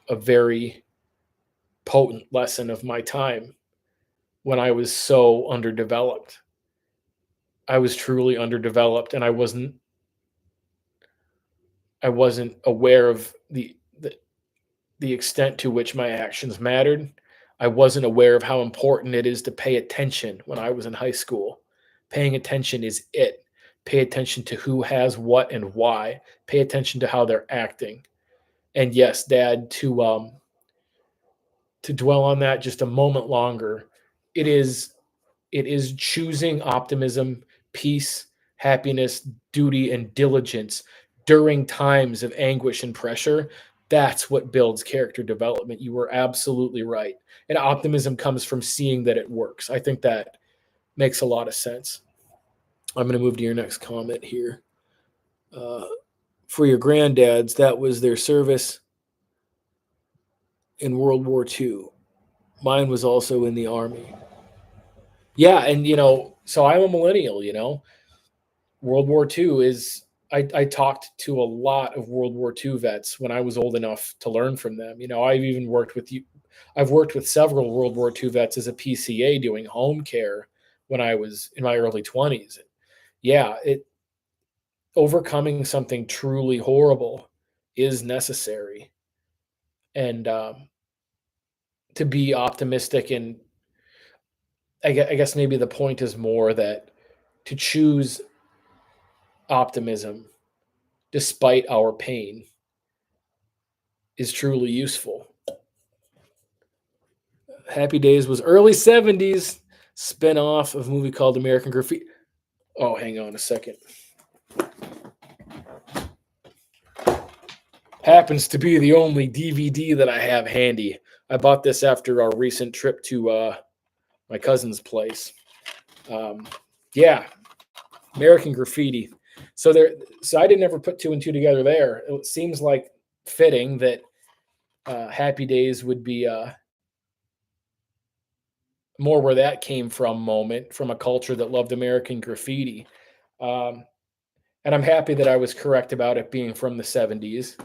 a very potent lesson of my time when I was so underdeveloped. I was truly underdeveloped, and I wasn't aware of the extent to which my actions mattered. I wasn't aware of how important it is to pay attention when I was in high school. Paying attention is it. Pay attention to who has what and why. Pay attention to how they're acting. And yes, Dad, to dwell on that just a moment longer, it is choosing optimism, peace, happiness, duty, and diligence during times of anguish and pressure. That's what builds character development. You were absolutely right. And optimism comes from seeing that it works. I think that makes a lot of sense. I'm going to move to your next comment here. For your granddads, that was their service in World War II. Mine was also in the Army. Yeah, and so I'm a millennial. World War II is. I talked to a lot of World War II vets when I was old enough to learn from them. I've even worked with you. I've worked with several World War II vets as a PCA doing home care when I was in my early 20s. Yeah, overcoming something truly horrible is necessary, and to be optimistic. And I guess maybe the point is more that to choose optimism despite our pain is truly useful. Happy Days was early 70s spin-off of a movie called American Graffiti. Oh, hang on a second. Happens to be the only DVD that I have handy. I bought this after our recent trip to my cousin's place. Yeah, American Graffiti. So I didn't ever put two and two together there. It seems like fitting that Happy Days would be more where that came from moment from a culture that loved American graffiti. Um, and I'm happy that I was correct about it being from the 70s.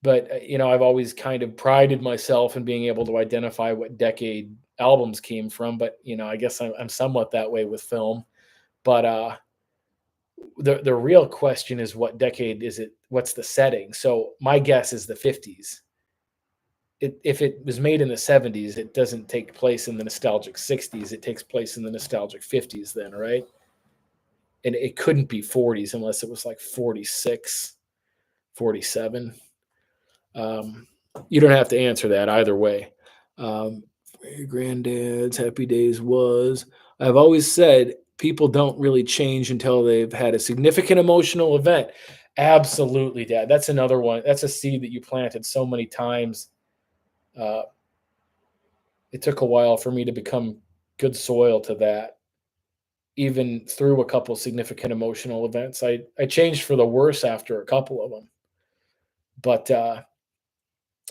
But I've always kind of prided myself in being able to identify what decade albums came from. But I guess I'm somewhat that way with film. But the real question is, what decade is it? What's the setting? So my guess is the 50s. If it was made in the 70s, it doesn't take place in the nostalgic 60s. It takes place in the nostalgic 50s, then, right? And it couldn't be 40s unless it was like 46, 47. Um, you don't have to answer that either way. Um, your granddad's happy days was. I've always said people don't really change until they've had a significant emotional event. Absolutely, Dad. That's another one. That's a seed that you planted so many times. Uh, it took a while for me to become good soil to that, even through a couple significant emotional events. I changed for the worse after a couple of them. But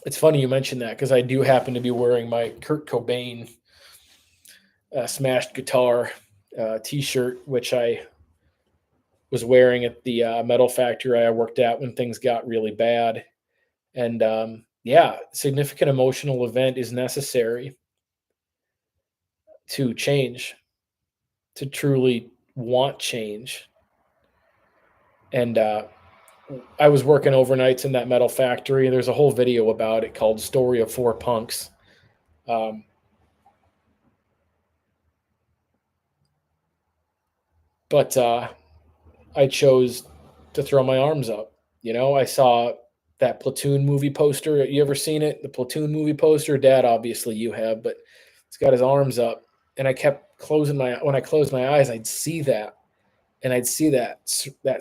it's funny you mentioned that because I do happen to be wearing my Kurt Cobain smashed guitar T-shirt, which I was wearing at the metal factory I worked at when things got really bad. And yeah, significant emotional event is necessary to change, to truly want change. And I was working overnights in that metal factory. There's a whole video about it called "Story of Four Punks." Um, but I chose to throw my arms up. I saw that Platoon movie poster. You ever seen it? The Platoon movie poster? Dad, obviously you have, but it's got his arms up. And I kept when I closed my eyes, I'd see that. And I'd see that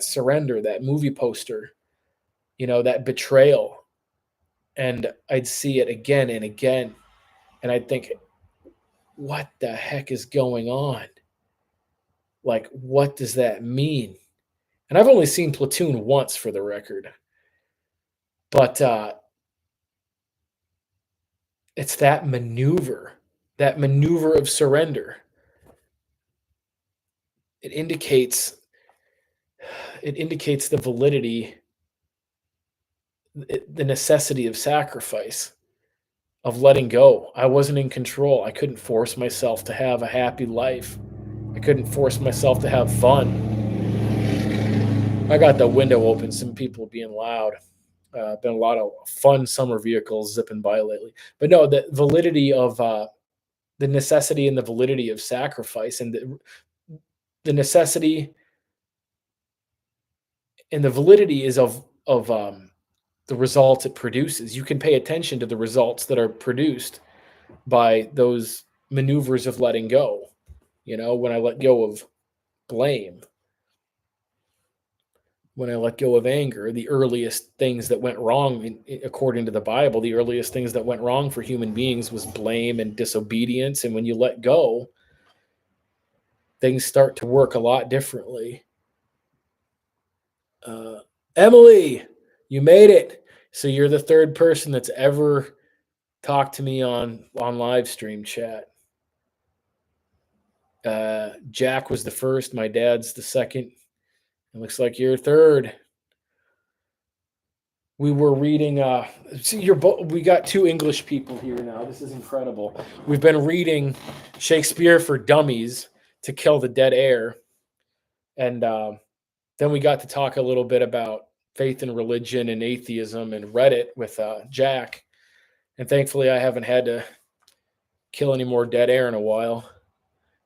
surrender, that movie poster, that betrayal. And I'd see it again and again. And I'd think, what the heck is going on? Like, what does that mean? And I've only seen Platoon once, for the record. But it's that maneuver of surrender. It indicates it indicates the validity, the necessity of sacrifice, of letting go. I wasn't in control. I couldn't force myself to have a happy life. I couldn't force myself to have fun. I got the window open. Some people being loud. Been a lot of fun summer vehicles zipping by lately. But no, the validity of the necessity and the validity of sacrifice, and the necessity and the validity is of the results it produces. You can pay attention to the results that are produced by those maneuvers of letting go. When I let go of blame, when I let go of anger, the earliest things that went wrong, according to the Bible, the earliest things that went wrong for human beings was blame and disobedience. And when you let go, things start to work a lot differently. Uh, Emily, you made it. So you're the third person that's ever talked to me on live stream chat. Jack was the first. My dad's the second. It looks like you're third. We were reading. See, we got two English people here now. This is incredible. We've been reading Shakespeare for Dummies to kill the dead air, and then we got to talk a little bit about faith and religion and atheism and Reddit with Jack. And thankfully, I haven't had to kill any more dead air in a while.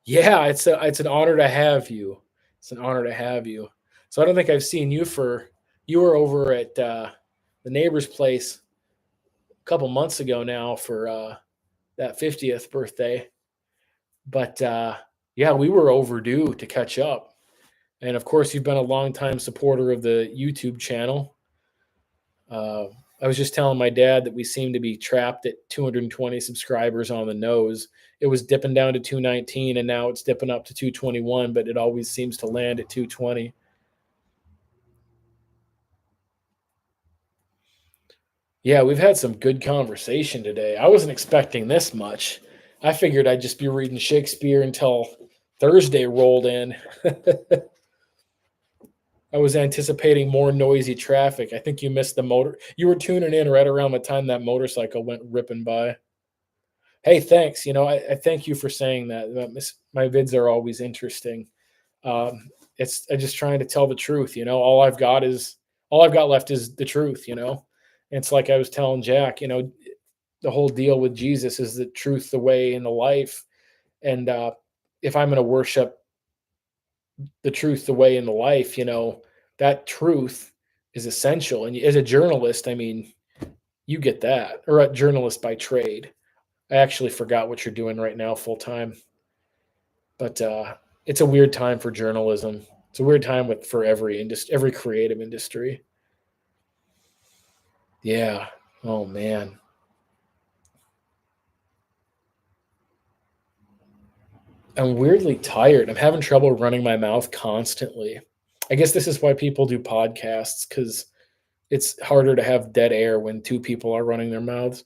Yeah, it's an honor to have you. It's an honor to have you. So I don't think I've seen you for you were over at the neighbor's place a couple months ago now for that 50th birthday. But yeah, we were overdue to catch up. And of course, you've been a longtime supporter of the YouTube channel. Uh, I was just telling my dad that we seem to be trapped at 220 subscribers on the nose. It was dipping down to 219, and now it's dipping up to 221, but it always seems to land at 220. Yeah, we've had some good conversation today. I wasn't expecting this much. I figured I'd just be reading Shakespeare until Thursday rolled in. I was anticipating more noisy traffic. I think you missed the motor. You were tuning in right around the time that motorcycle went ripping by. Hey, thanks. I thank you for saying that. My vids are always interesting. It's I'm just trying to tell the truth. All I've got left is the truth. And it's like I was telling Jack. The whole deal with Jesus is the truth, the way, and the life. And if I'm going to worship the truth, the way, and the life, that truth is essential. And as a journalist, I mean, you get that, or a journalist by trade. I actually forgot what you're doing right now full time, but it's a weird time for journalism. It's a weird time for every creative industry. Yeah. Oh man. I'm weirdly tired. I'm having trouble running my mouth constantly. I guess this is why people do podcasts because it's harder to have dead air when two people are running their mouths.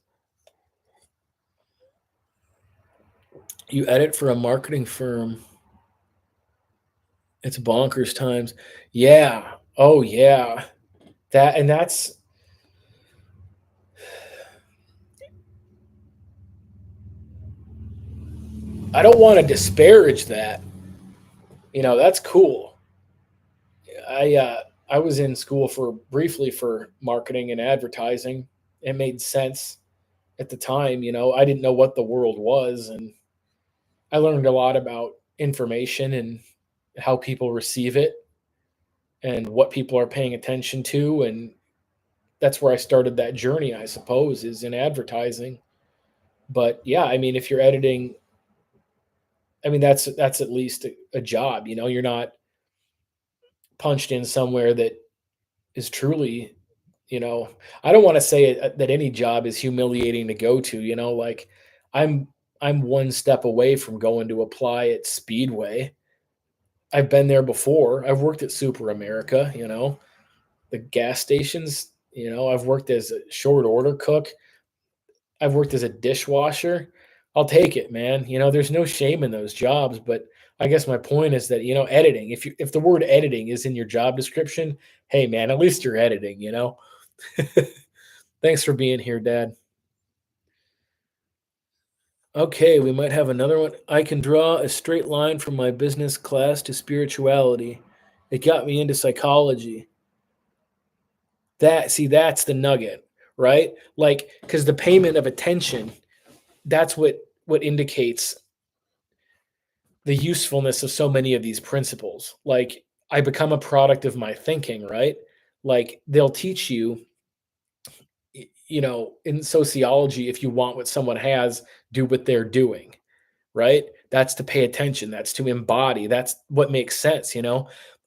You edit for a marketing firm. It's bonkers times. Yeah. Oh yeah. That's I don't want to disparage that. That's cool. I was in school for briefly for marketing and advertising. It made sense at the time. I didn't know what the world was, and I learned a lot about information and how people receive it and what people are paying attention to, and that's where I started that journey, I suppose, is in advertising. But yeah, I mean, if you're editing, I mean, that's at least a job. You're not punched in somewhere that is truly, you know, I don't want to say that any job is humiliating to go to. Like I'm I'm one step away from going to apply at Speedway. I've been there before. I've worked at Super America. The gas stations. I've worked as a short order cook. I've worked as a dishwasher. I'll take it, man. There's no shame in those jobs, but I guess my point is that, editing, if the word editing is in your job description, hey man, at least you're editing. Thanks for being here, Dad. Okay, we might have another one. I can draw a straight line from my business class to spirituality. It got me into psychology. That's the nugget, right? Like, because the payment of attention, that's what indicates the usefulness of so many of these principles. Like, I become a product of my thinking, right? Like, they'll teach you, in sociology, if you want what someone has, do what they're doing, right? That's to pay attention. That's to embody. That's what makes sense.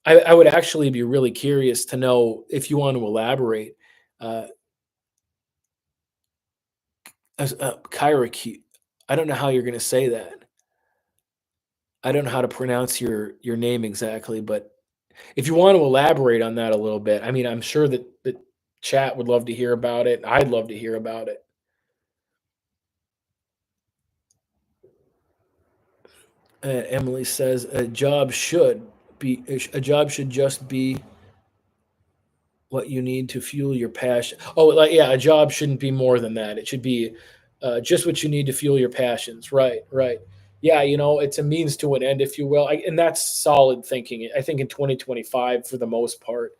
I would actually be really curious to know if you want to elaborate. Uh, Kyra, I don't know how you're going to say that. I don't know how to pronounce your name exactly, but if you want to elaborate on that a little bit, I mean, I'm sure that the chat would love to hear about it. I'd love to hear about it. Emily says a job should just be what you need to fuel your passion. Oh, like yeah, a job shouldn't be more than that. It should be just what you need to fuel your passions. Right, right. Yeah, it's a means to an end, if you will, and that's solid thinking. I think in 2025 for the most part,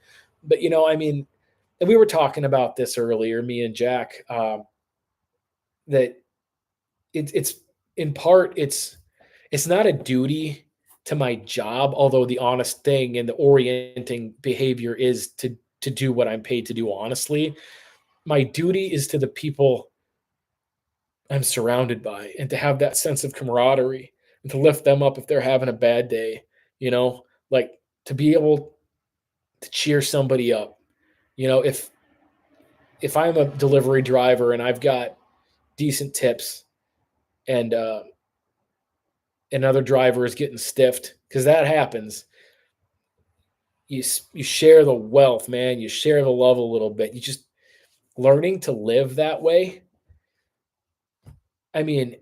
but I mean, and we were talking about this earlier, me and Jack, that it's in part it's not a duty to my job, although the honest thing and the orienting behavior is to do what I'm paid to do honestly. My duty is to the people I'm surrounded by and to have that sense of camaraderie and to lift them up if they're having a bad day, like to be able to cheer somebody up. If I'm a delivery driver and I've got decent tips and another driver is getting stiffed because that happens, you share the wealth, man. You share the love a little bit. You just learning to live that way. I mean,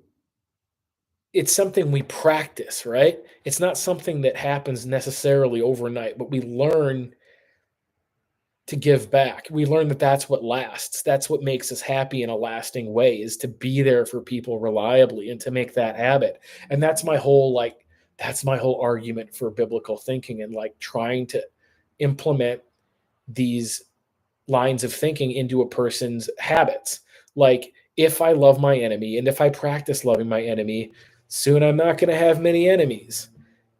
it's something we practice, right? It's not something that happens necessarily overnight, but we learn to give back. We learn that that's what lasts. That's what makes us happy in a lasting way, is to be there for people reliably and to make that habit. And that's my whole argument for biblical thinking and like trying to implement these lines of thinking into a person's habits. Like, if I love my enemy and if I practice loving my enemy, soon I'm not going to have many enemies.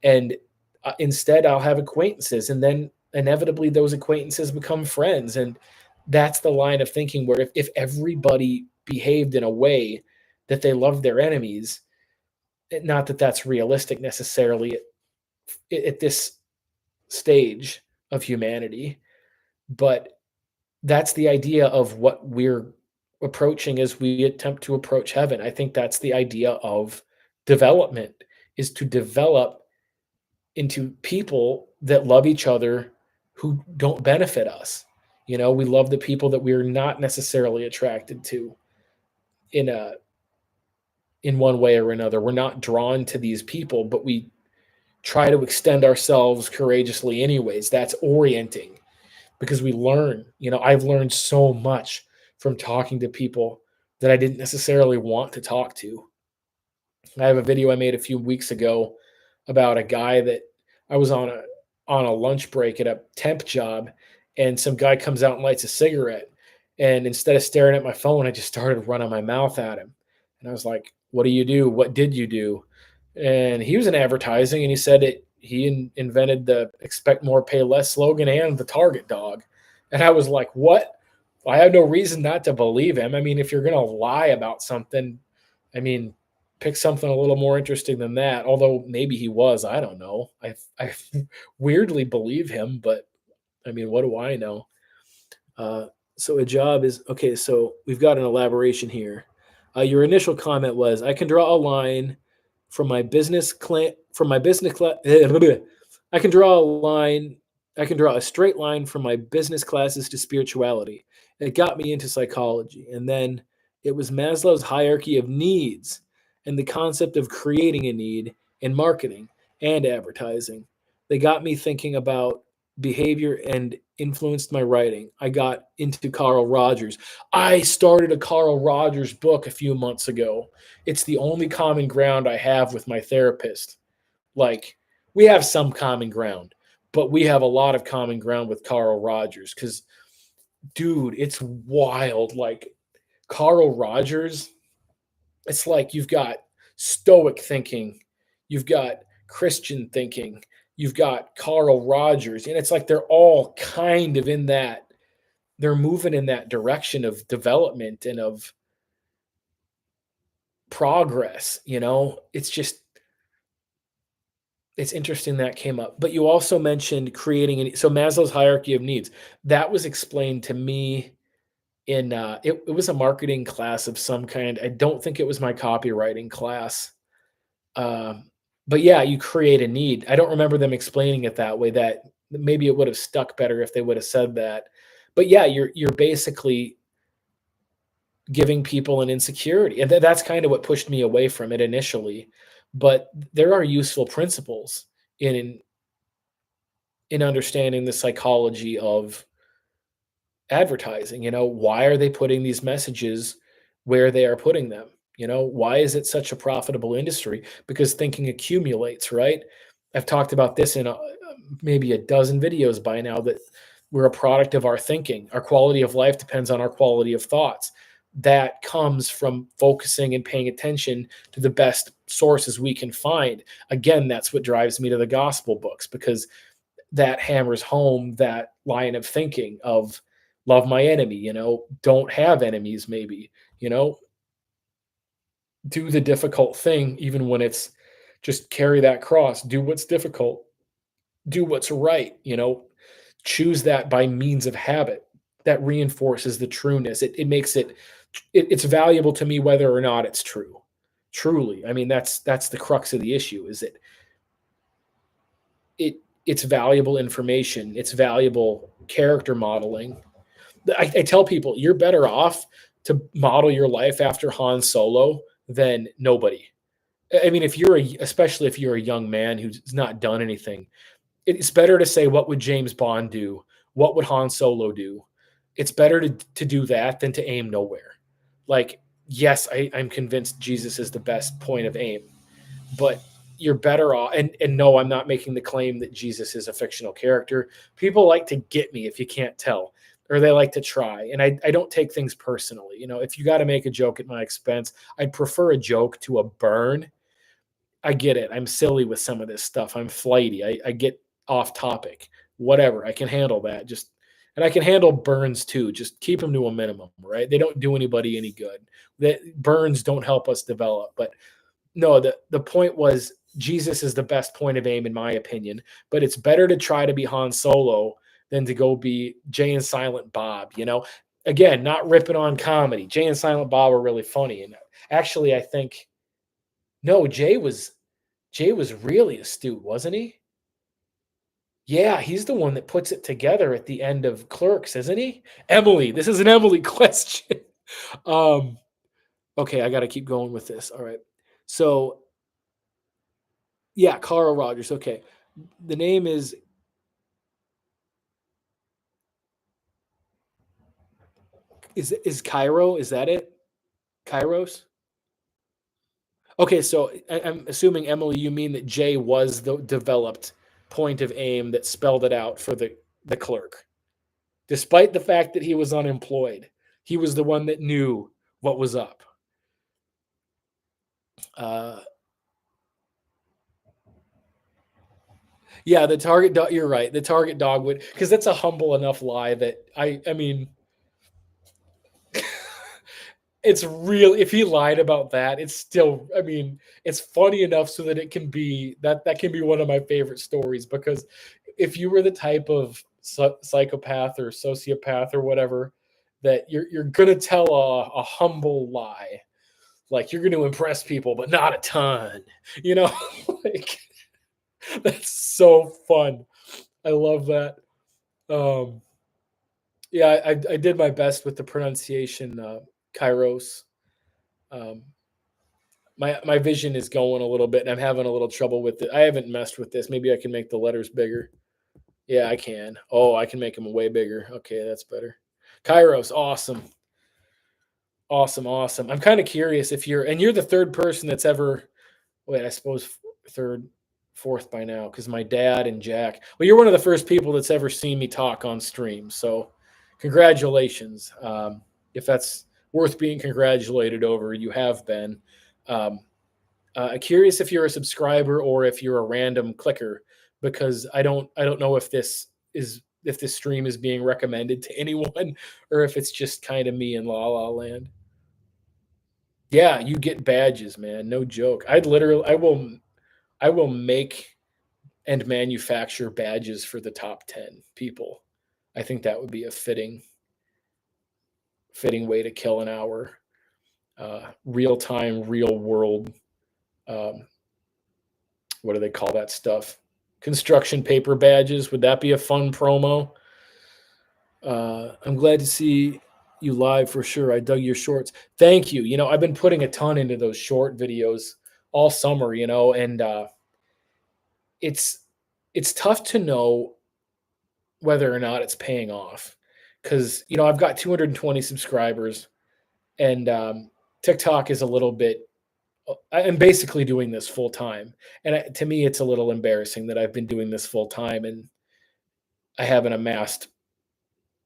And instead, I'll have acquaintances. And then inevitably, those acquaintances become friends. And that's the line of thinking where if everybody behaved in a way that they loved their enemies, not that that's realistic necessarily at this stage of humanity, but that's the idea of what we're approaching as we attempt to approach heaven. I think that's the idea of development, is to develop into people that love each other who don't benefit us. We love the people that we're not necessarily attracted to in a in one way or another. We're not drawn to these people, but we try to extend ourselves courageously anyways. That's orienting, because we learn. I've learned so much from talking to people that I didn't necessarily want to talk to. I have a video I made a few weeks ago about a guy that I was on a lunch break at a temp job, and some guy comes out and lights a cigarette, and instead of staring at my phone, I just started running my mouth at him, and I was like, "What do you do? What did you do?" And he was in advertising, and he said he invented the "expect more, pay less" slogan and the Target dog, and I was like, "What?" I have no reason not to believe him. I mean, if you're gonna lie about something, I mean, pick something a little more interesting than that. Although maybe he was, I don't know. I weirdly believe him, but I mean, what do I know? Uh, so a job is okay. So we've got an elaboration here. Your initial comment was, "I can draw a line from my business clan from my business class." I can draw a line. I can draw a straight line from my business classes to spirituality. It got me into psychology, and then it was Maslow's hierarchy of needs and the concept of creating a need in marketing and advertising. They got me thinking about behavior and influenced my writing. I got into Carl Rogers. I started a Carl Rogers book a few months ago. It's the only common ground I have with my therapist. Like, we have some common ground, but we have a lot of common ground with Carl Rogers because, dude, it's wild. Like, Carl Rogers, it's like you've got Stoic thinking, you've got Christian thinking, you've got Carl Rogers, and it's like they're all kind of in that, they're moving in that direction of development and of progress. It's just, it's interesting that came up. But you also mentioned creating so Maslow's hierarchy of needs. That was explained to me in it was a marketing class of some kind. I don't think it was my copywriting class. Um, but yeah, you create a need. I don't remember them explaining it that way. That maybe it would have stuck better if they would have said that. But yeah, you're basically giving people an insecurity, and that's kind of what pushed me away from it initially. But there are useful principles in in understanding the psychology of advertising. Why are they putting these messages where they are putting them? Why is it such a profitable industry? Because thinking accumulates, right? I've talked about this in maybe a dozen videos by now, that we're a product of our thinking. Our quality of life depends on our quality of thoughts. That comes from focusing and paying attention to the best sources we can find. Again, that's what drives me to the gospel books, because that hammers home that line of thinking of love my enemy, don't have enemies, maybe, you know, do the difficult thing, even when it's just carry that cross, do what's difficult, do what's right, choose that by means of habit. That reinforces the trueness. It makes it's valuable to me whether or not it's true. Truly. I mean, that's the crux of the issue, is it's valuable information. It's valuable character modeling. I tell people, you're better off to model your life after Han Solo than nobody. I mean, if you're especially if you're a young man who's not done anything, it's better to say, what would James Bond do? What would Han Solo do? It's better to do that than to aim nowhere. Like, yes, I'm convinced Jesus is the best point of aim, but you're better off. And no, I'm not making the claim that Jesus is a fictional character. People like to get me if you can't tell, or they like to try. And I don't take things personally. You know, if you got to make a joke at my expense, I'd prefer a joke to a burn. I get it. I'm silly with some of this stuff. I'm flighty. I get off topic. Whatever. I can handle that. Just and I can handle burns too. Just keep them to a minimum, right? They don't do anybody any good. That burns don't help us develop. But no, the point was Jesus is the best point of aim in my opinion. But it's better to try to be Han Solo than to go be Jay and Silent Bob. You know, again, not ripping on comedy. Jay and Silent Bob are really funny, and actually, I think no, Jay was really astute, wasn't he? Yeah, he's the one that puts it together at the end of Clerks, isn't he? Emily, this is an Emily question. Um, okay, I got to keep going with this. All right. So, yeah, Carl Rogers. Okay. The name is Cairo, is that it? Kairos? Okay, so I'm assuming Emily you mean that Jay was the developed point of aim that spelled it out for the clerk. Despite the fact that he was unemployed. He was the one that knew what was up. Uh, yeah, the target dog. You're right. The target dog would, because that's a humble enough lie that I mean, it's real. If he lied about that, it's still. I mean, it's funny enough so that it can be that can be one of my favorite stories because if you were the type of psychopath or sociopath or whatever that you're gonna tell a humble lie like you're going to impress people, but not a ton, you know, like that's so fun. I love that. Um, yeah, I did my best with the pronunciation, Kairos. Um, my vision is going a little bit, and I'm having a little trouble with it. I haven't messed with this. Maybe I can make the letters bigger. Yeah, I can. Oh, I can make them way bigger. Okay, that's better. Kairos, awesome, awesome, awesome. I'm kind of curious if you're the third person that's ever wait, I suppose third, fourth by now, because my dad and Jack. Well, you're one of the first people that's ever seen me talk on stream. So, congratulations. If that's worth being congratulated over, you have been. Um, curious if you're a subscriber or if you're a random clicker, because I don't know if this stream is being recommended to anyone or if it's just kind of me in La La Land. Yeah, you get badges, man. No joke. I will make and manufacture badges for the top 10 people. I think that would be a fitting way to kill an hour. Real time, real world. Um, what do they call that stuff? Construction paper badges. Would that be a fun promo? I'm glad to see you live for sure. I dug your shorts. Thank you. You know, I've been putting a ton into those short videos all summer. You know, and it's it's tough to know whether or not it's paying off because I've got 220 subscribers and TikTok is a little bit. I'm basically doing this full time, and to me, it's a little embarrassing that I've been doing this full time and I haven't amassed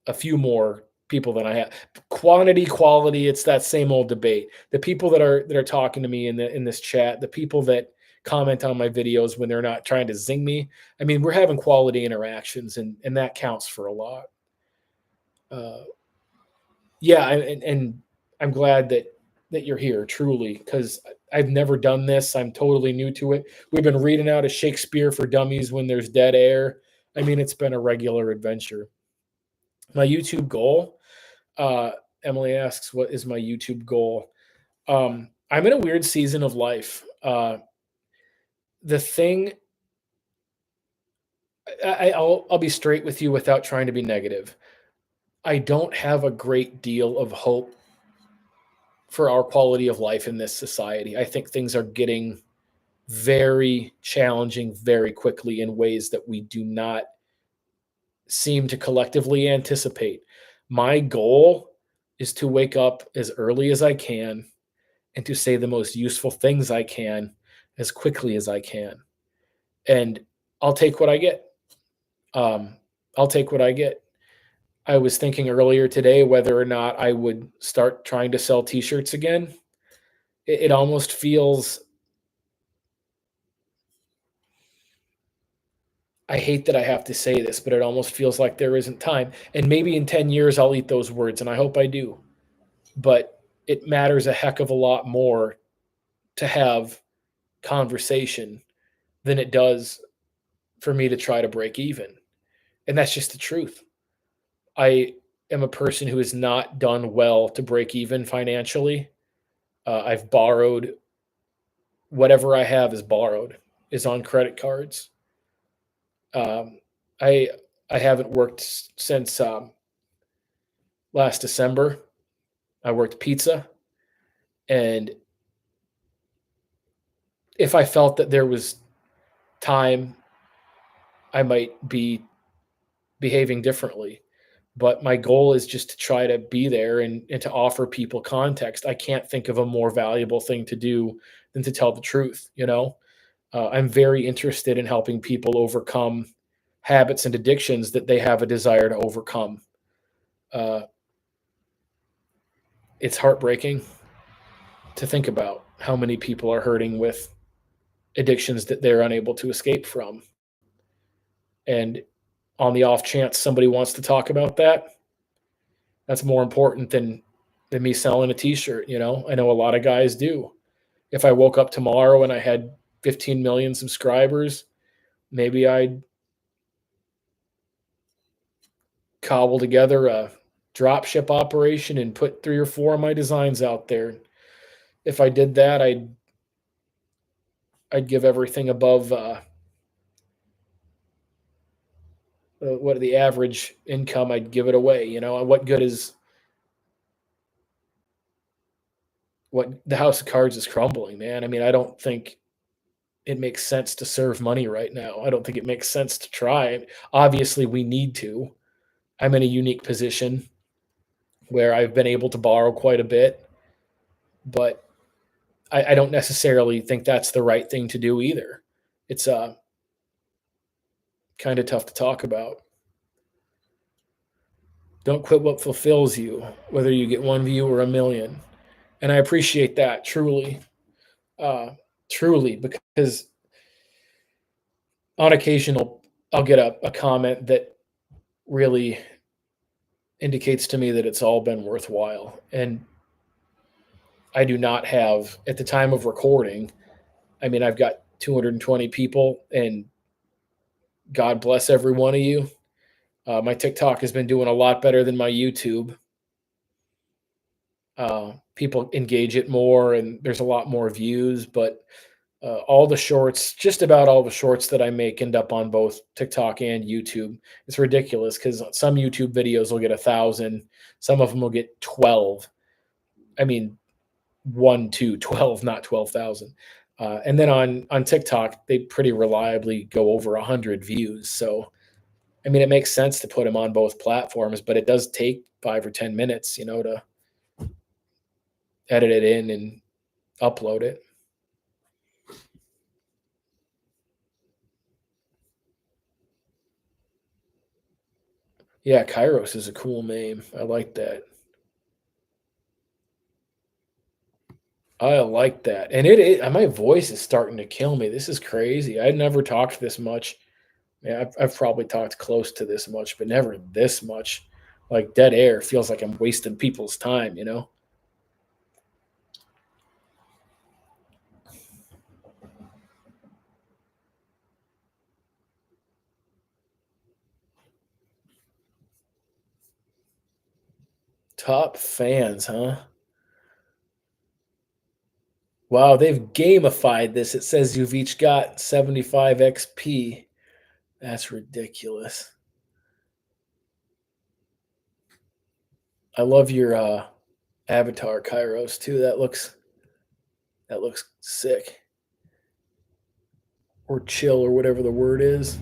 a few more people than I have. Quantity, quality, it's that same old debate. The people that are talking to me in this chat, the people that comment on my videos when they're not trying to zing me. I mean, we're having quality interactions and that counts for a lot. Uh, yeah, and I'm glad that you're here truly because I've never done this. I'm totally new to it. We've been reading out of Shakespeare for Dummies when there's dead air. I mean, it's been a regular adventure. My YouTube goal, uh, Emily asks, what is my YouTube goal? I'm in a weird season of life. The thing, I'll be straight with you without trying to be negative. I don't have a great deal of hope for our quality of life in this society. I think things are getting very challenging very quickly in ways that we do not seem to collectively anticipate. My goal is to wake up as early as I can and to say the most useful things I can as quickly as I can. And I'll take what I get. Um, I'll take what I get. I was thinking earlier today whether or not I would start trying to sell t-shirts again. It almost feels, I hate that I have to say this, but it almost feels like there isn't time. And maybe in 10 years I'll eat those words, and I hope I do. But it matters a heck of a lot more to have conversation than it does for me to try to break even. And that's just the truth. I am a person who has not done well to break even financially. I've borrowed, whatever I have is borrowed, is on credit cards. Um, I I haven't worked since last December. I worked pizza, and if I felt that there was time, I might be behaving differently. But my goal is just to try to be there and to offer people context. I can't think of a more valuable thing to do than to tell the truth. I'm very interested in helping people overcome habits and addictions that they have a desire to overcome. Uh, it's heartbreaking to think about how many people are hurting with addictions that they're unable to escape from. And on the off chance somebody wants to talk about that, that's more important than me selling a t-shirt. I know a lot of guys do. If I woke up tomorrow and I had 15 million subscribers, maybe I'd cobble together a drop ship operation and put 3 or 4 of my designs out there. If I did that, I'd give everything above what the average income, I'd give it away. What good is, what the house of cards is crumbling, man. I mean, I don't think it makes sense to serve money right now. I don't think it makes sense to try. Obviously, we need to. I'm in a unique position where I've been able to borrow quite a bit, but I don't necessarily think that's the right thing to do either. It's kind of tough to talk about. Don't quit what fulfills you, whether you get one view or a million. And I appreciate that truly, uh, truly, because on occasion I'll get a comment that really indicates to me that it's all been worthwhile. And I do not have, at the time of recording, I mean, I've got 220 people, and God bless every one of you. My TikTok has been doing a lot better than my YouTube. People engage it more, and there's a lot more views. But all the shorts, just about all the shorts that I make, end up on both TikTok and YouTube. It's ridiculous because some YouTube videos will get 1,000, some of them will get 12. I mean, 1, 2, 12, not 12,000. And then on TikTok, they pretty reliably go over 100 views. So, I mean, it makes sense to put them on both platforms, but it does take 5 or 10 minutes, to edit it in and upload it. Yeah, Kairos is a cool name. I like that. I like that. And my voice is starting to kill me. This is crazy. I never talked this much. Yeah, I've probably talked close to this much, but never this much. Like dead air feels like I'm wasting people's time. Top fans, huh? Wow, they've gamified this. It says you've each got 75 XP. That's ridiculous. I love your avatar, Kairos, too. That looks sick. or chill or whatever the word is.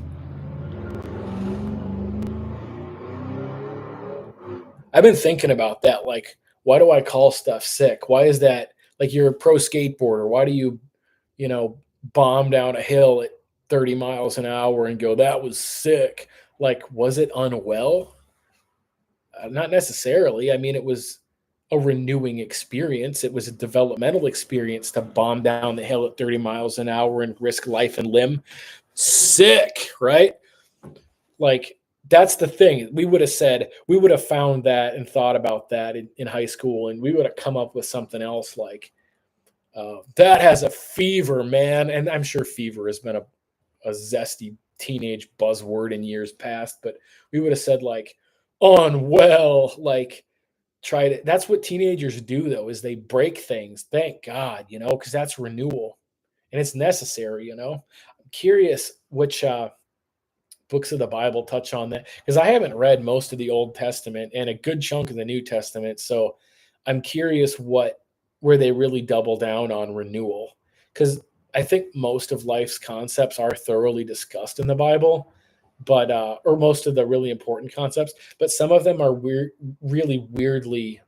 I've been thinking about that. Like, why do I call stuff sick? Why is that? Like, you're a pro skateboarder. Why do you know, bomb down a hill at 30 miles an hour and go, that was sick? Like, was it unwell? Not necessarily. I mean, it was a renewing experience. It was a developmental experience to bomb down the hill at 30 miles an hour and risk life and limb. Sick, right? Like, that's the thing. We would have found that and thought about that in high school, and we would have come up with something else like, that has a fever, man. And I'm sure fever has been a zesty teenage buzzword in years past, but we would have said, like, unwell, like, try to. That's what teenagers do, though, is they break things. Thank God, because that's renewal and it's necessary. I'm curious which books of the Bible touch on that because I haven't read most of the Old Testament and a good chunk of the New Testament. So I'm curious where they really double down on renewal because I think most of life's concepts are thoroughly discussed in the Bible, but or most of the really important concepts, but some of them are really weirdly.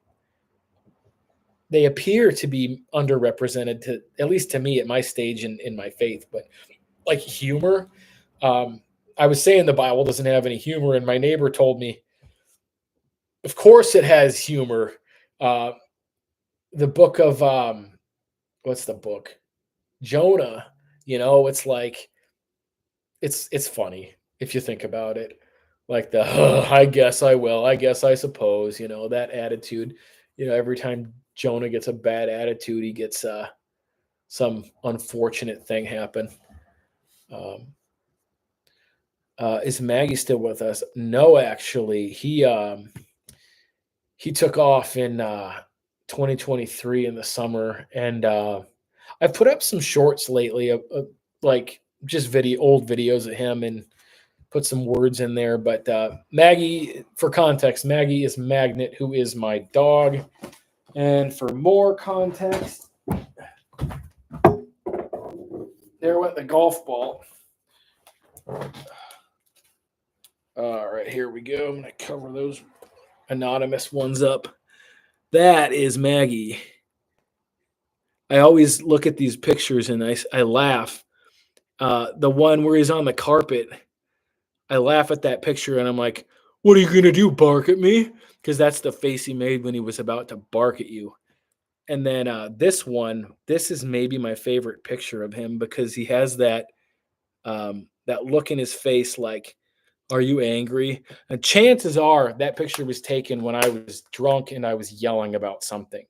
They appear to be underrepresented to at least to me at my stage in my faith, but like humor. Um, I was saying the Bible doesn't have any humor, and my neighbor told me, of course it has humor. Uh, the book of what's the book? Jonah. It's like it's funny if you think about it. Like the I guess I will, I guess I suppose. That attitude. Every time Jonah gets a bad attitude, he gets some unfortunate thing happen. Um, is Maggie still with us? No, actually, he took off in 2023 in the summer, and I've put up some shorts lately, like just old videos of him, and put some words in there. But Maggie, for context, Maggie is Magnet, who is my dog, and for more context, there went the golf ball. All right, here we go. I'm gonna cover those anonymous ones up. That is Maggie. I always look at these pictures and I laugh. The one where he's on the carpet, I laugh at that picture and I'm like, what are you going to do? Bark at me? Because that's the face he made when he was about to bark at you. And then this is maybe my favorite picture of him because he has that look in his face like, are you angry? And chances are that picture was taken when I was drunk and I was yelling about something.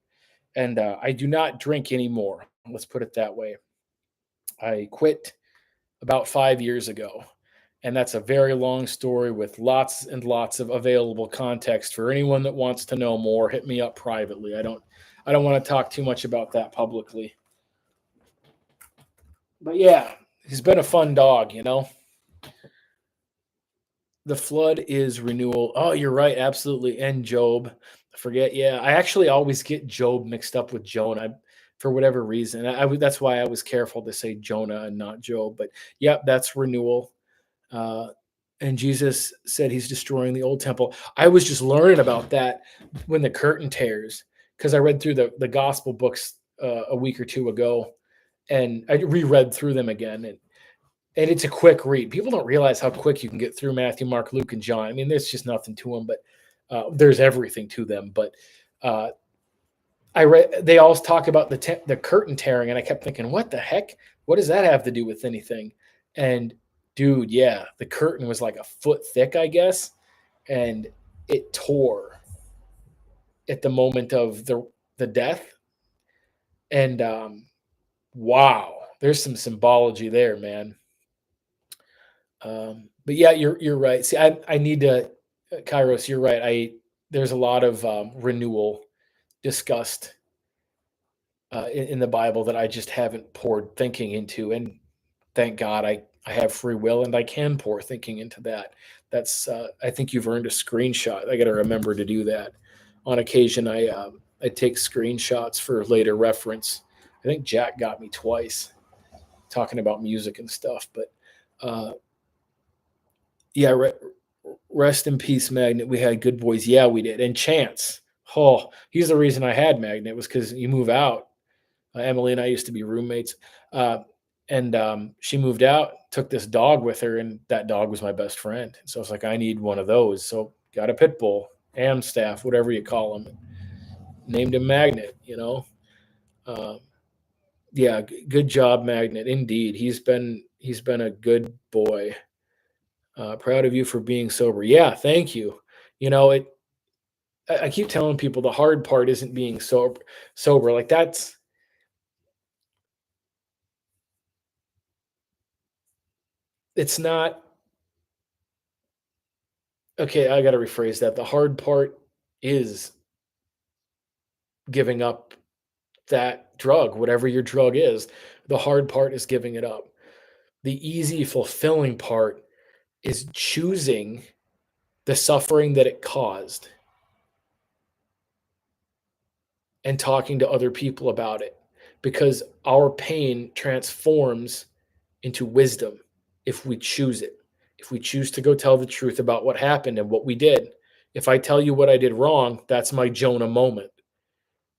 And I do not drink anymore. Let's put it that way. I quit about 5 years ago. And that's a very long story with lots and lots of available context for anyone that wants to know more. Hit me up privately. I don't want to talk too much about that publicly. But yeah, he's been a fun dog. The flood is renewal. Oh, you're right, absolutely. And Job. I forget. Yeah, I actually always get Job mixed up with Jonah for whatever reason. That's why I was careful to say Jonah and not Job. But yeah, that's renewal. Uh, and Jesus said he's destroying the old temple. I was just learning about that when the curtain tears because I read through the gospel books a week or two ago, and I reread through them again, and it's a quick read. People don't realize how quick you can get through Matthew, Mark, Luke, and John. I mean, there's just nothing to them, but there's everything to them. But uh, I read they all talk about the curtain tearing, and I kept thinking, what the heck? What does that have to do with anything? And dude, yeah, the curtain was like a foot thick, I guess, and it tore at the moment of the death. And wow, there's some symbology there, man. But yeah, you're right. See, I need to, Kairos. You're right. There's a lot of renewal discussed in the Bible that I just haven't poured thinking into, and thank God I have free will and I can pour thinking into that. That's I think you've earned a screenshot. I got to remember to do that. On occasion, I take screenshots for later reference. I think Jack got me twice. talking about music and stuff. But uh, yeah, rest in peace, Magnet. We had good boys. Yeah, we did. And Chance. Oh, he's the reason I had Magnet was because you move out. Emily and I used to be roommates. Uh, and she moved out, took this dog with her, and that dog was my best friend. So I was like, I need one of those. So got a pit bull, Amstaff, whatever you call him. Named him Magnet, you know. Um, yeah, good job, Magnet. Indeed, he's been a good boy. Proud of you for being sober. Yeah, thank you. You know, I keep telling people the hard part isn't being sober. Sober, like it's not okay. I got to rephrase that. The hard part is giving up that drug, whatever your drug is. The hard part is giving it up. The easy, fulfilling part is choosing the suffering that it caused and talking to other people about it because our pain transforms into wisdom if we choose it. If we choose to go tell the truth about what happened and what we did. If I tell you what I did wrong, that's my Jonah moment.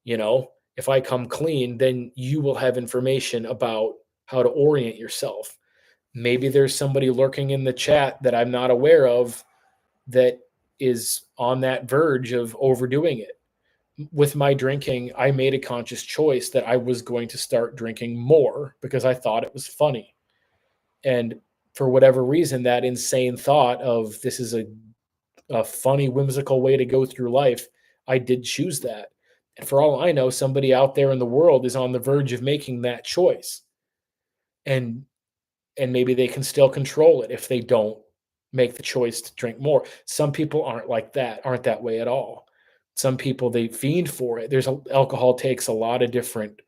You know, if I come clean, then you will have information about how to orient yourself. Maybe there's somebody lurking in the chat that I'm not aware of that is on that verge of overdoing it. With my drinking, I made a conscious choice that I was going to start drinking more because I thought it was funny. And for whatever reason, that insane thought of this is a funny, whimsical way to go through life, I did choose that. And for all I know, somebody out there in the world is on the verge of making that choice. And maybe they can still control it if they don't make the choice to drink more. Some people aren't like that, aren't that way at all. Some people they fiend for it. Alcohol takes a lot of different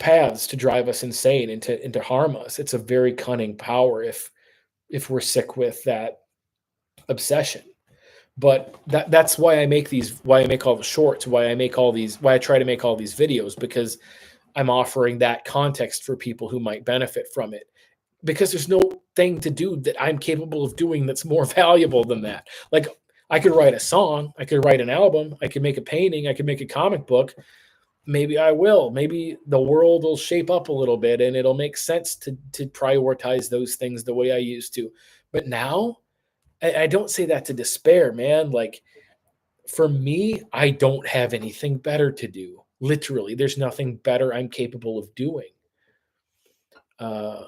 paths to drive us insane and to harm us. It's a very cunning power if we're sick with that obsession. But that's why I make all the shorts, why I try to make all these videos because I'm offering that context for people who might benefit from it. Because there's no thing to do that I'm capable of doing that's more valuable than that. Like I could write a song, I could write an album, I could make a painting, I could make a comic book. Maybe I will. Maybe the world will shape up a little bit and it'll make sense to prioritize those things the way I used to. But now I don't say that to despair, man. Like for me, I don't have anything better to do. Literally, there's nothing better I'm capable of doing. Uh,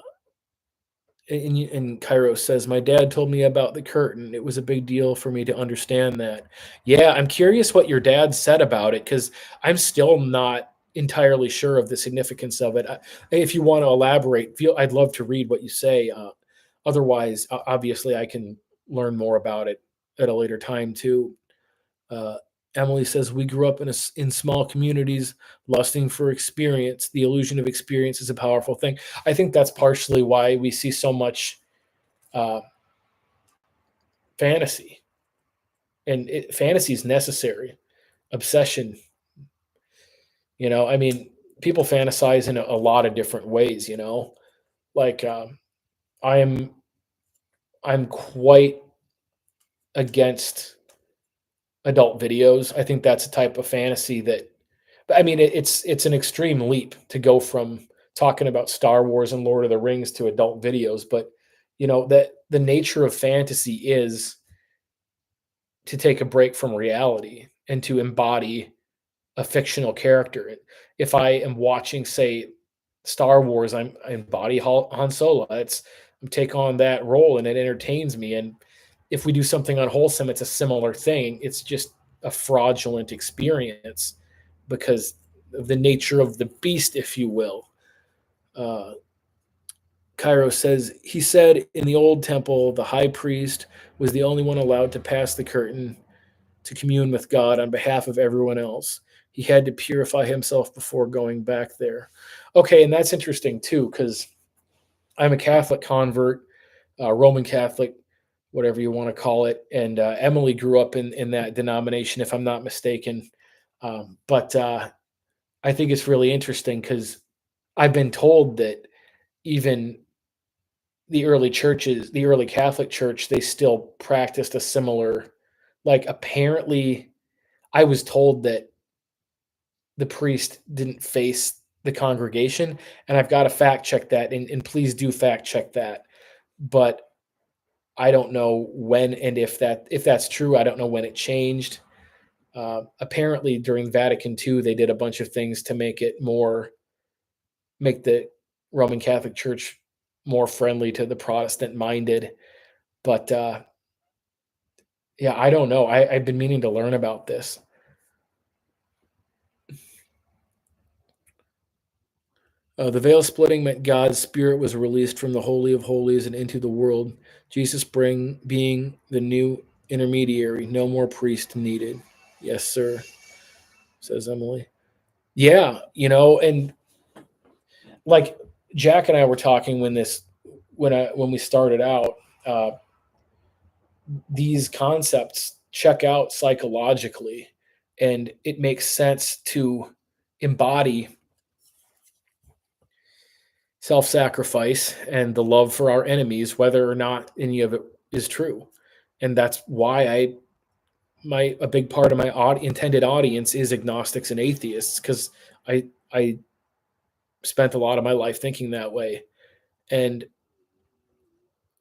and Cairo says, my dad told me about the curtain. It was a big deal for me to understand that. Yeah, I'm curious what your dad said about it because I'm still not entirely sure of the significance of it. If you want to elaborate, I'd love to read what you say. Otherwise, obviously, I can learn more about it at a later time too. Uh, Emily says we grew up in small communities, lusting for experience. The illusion of experience is a powerful thing. I think that's partially why we see so much uh, fantasy, and fantasy is necessary. Obsession, I mean, people fantasize in a lot of different ways. Like I'm I'm quite against adult videos. I think that's a type of fantasy that, I mean, it's an extreme leap to go from talking about Star Wars and Lord of the Rings to adult videos, but that the nature of fantasy is to take a break from reality and to embody a fictional character. If I am watching, say, Star Wars, I embody Han Solo. I'm take on that role and it entertains me. And if we do something unwholesome, it's a similar thing. It's just a fraudulent experience because of the nature of the beast, if you will. Uh, Cairo says, he said in the old temple, the high priest was the only one allowed to pass the curtain to commune with God on behalf of everyone else. He had to purify himself before going back there. Okay, and that's interesting too, because I'm a Catholic convert, Roman Catholic, whatever you want to call it. And Emily grew up in that denomination, if I'm not mistaken. But I think it's really interesting because I've been told that even the early churches, the early Catholic Church, they still practiced a similar, like, apparently, I was told that the priest didn't face the congregation, and I've got to fact check that, and please do fact check that. But I don't know when and if that's true. I don't know when it changed. Apparently, during Vatican II, they did a bunch of things to make the Roman Catholic Church more friendly to the Protestant minded. But yeah, I don't know. I've been meaning to learn about this. The veil splitting meant God's spirit was released from the Holy of Holies and into the world. Jesus being the new intermediary, no more priest needed. Yes, sir, says Emily. Yeah, and like Jack and I were talking when we started out. Uh, these concepts check out psychologically, and it makes sense to embody self-sacrifice and the love for our enemies, whether or not any of it is true. And that's why a big part of my intended audience is agnostics and atheists, because I spent a lot of my life thinking that way, and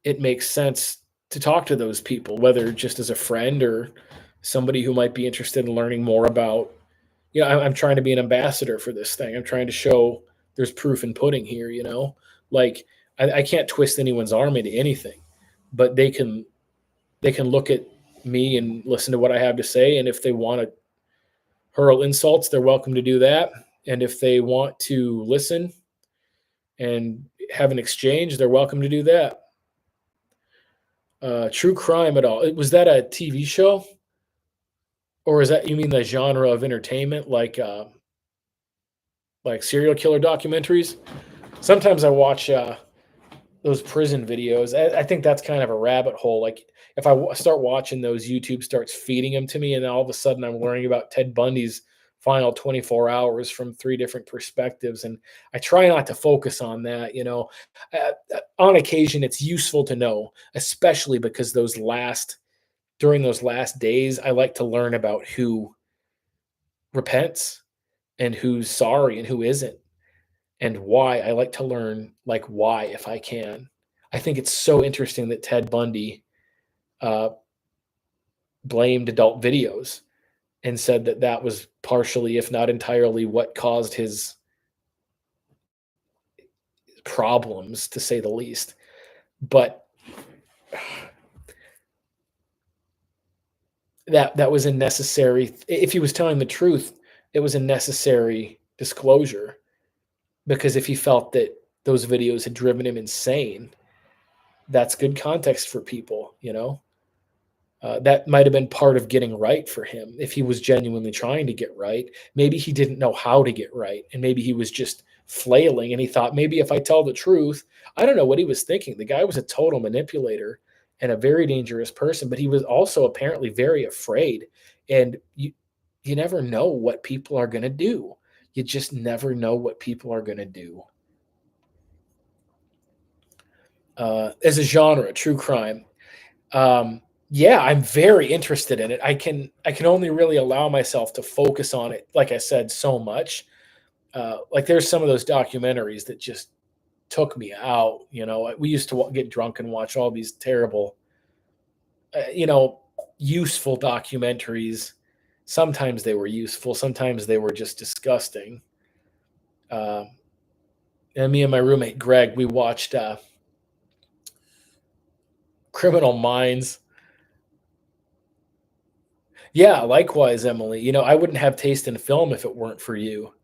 it makes sense to talk to those people, whether just as a friend or somebody who might be interested in learning more about. I'm trying to be an ambassador for this thing. I'm trying to show there's proof in pudding here. Like, I can't twist anyone's arm into anything, but they can look at me and listen to what I have to say, and if they want to hurl insults, they're welcome to do that. And if they want to listen and have an exchange, they're welcome to do that. True crime at all? Was that a TV show, or is that, you mean the genre of entertainment, like serial killer documentaries? Sometimes I watch those prison videos. I think that's kind of a rabbit hole. Like, if I start watching those, YouTube starts feeding them to me, and then all of a sudden I'm learning about Ted Bundy's final 24 hours from three different perspectives. And I try not to focus on that. On occasion, it's useful to know, especially because during those last days, I like to learn about who repents and who's sorry and who isn't, and why. I like to learn, like, why, if I can. I think it's so interesting that Ted Bundy uh, blamed adult videos and said that that was partially, if not entirely, what caused his problems, to say the least. But that was a necessary. If he was telling the truth, it was a necessary disclosure, because if he felt that those videos had driven him insane, that's good context for people. That might have been part of getting right for him, if he was genuinely trying to get right. Maybe he didn't know how to get right, and maybe he was just flailing, and he thought, maybe if I tell the truth. I don't know what he was thinking. The guy was a total manipulator and a very dangerous person, but he was also apparently very afraid. And you never know what people are going to do. You just never know what people are going to do. As a genre, true crime. Yeah, I'm very interested in it. I can only really allow myself to focus on it, like I said, so much. Like, there's some of those documentaries that just took me out. We used to get drunk and watch all these terrible, uh, you know, useful documentaries. Sometimes they were useful, sometimes they were just disgusting. Uh, and me and my roommate Greg, we watched Criminal Minds. Yeah, likewise, Emily. I wouldn't have taste in film if it weren't for you.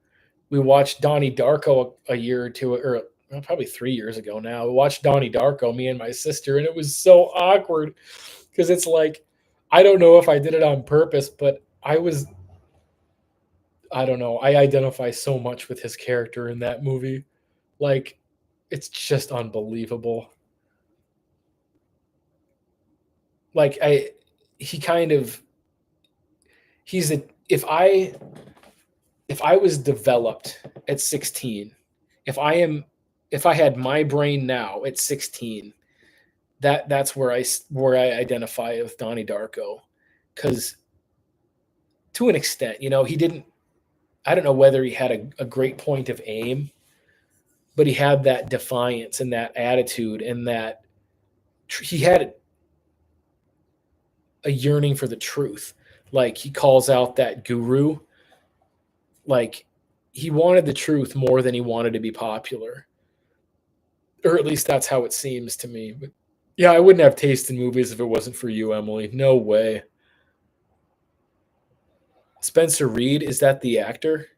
We watched Donnie Darko a year or two, or well, probably 3 years ago now. We watched Donnie Darko, me and my sister, and it was so awkward, because it's like, I don't know if I did it on purpose, but I don't know. I identify so much with his character in that movie. Like, it's just unbelievable. Like, he kind of, he's a, if I was developed at 16, if I am if I had my brain now at 16, that's where I identify with Donnie Darko, because to an extent, he didn't. I don't know whether he had a great point of aim, but he had that defiance and that attitude and that he had a yearning for the truth. Like he calls out that guru, like he wanted the truth more than he wanted to be popular, or at least that's how it seems to me. But yeah, I wouldn't have taste in movies if it wasn't for you, Emily. No way. Spencer Reed, is that the actor?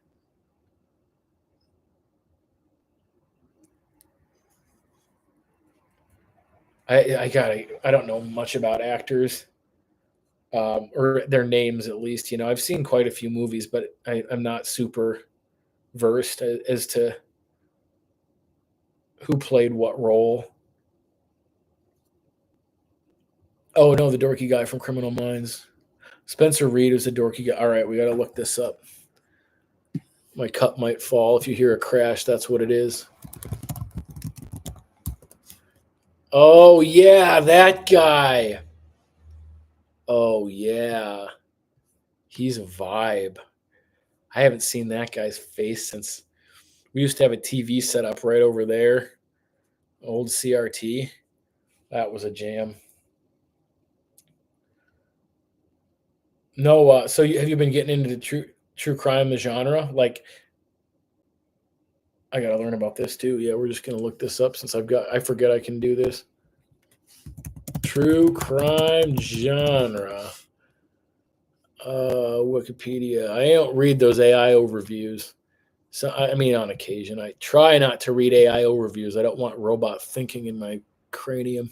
I don't know much about actors, or their names at least. I've seen quite a few movies, but I'm not super versed as to who played what role. Oh no, the dorky guy from Criminal Minds. Spencer Reed was a dorky guy. All right, we got to look this up. My cup might fall. If you hear a crash, that's what it is. Oh yeah, that guy. Oh yeah, he's a vibe. I haven't seen that guy's face since we used to have a TV set up right over there. Old CRT. That was a jam. No, so have you been getting into the true crime genre? Like, I gotta learn about this too. Yeah, we're just gonna look this up since I forget I can do this. True crime genre. Wikipedia. I don't read those AI overviews. So I mean, on occasion, I try not to read AI overviews. I don't want robot thinking in my cranium.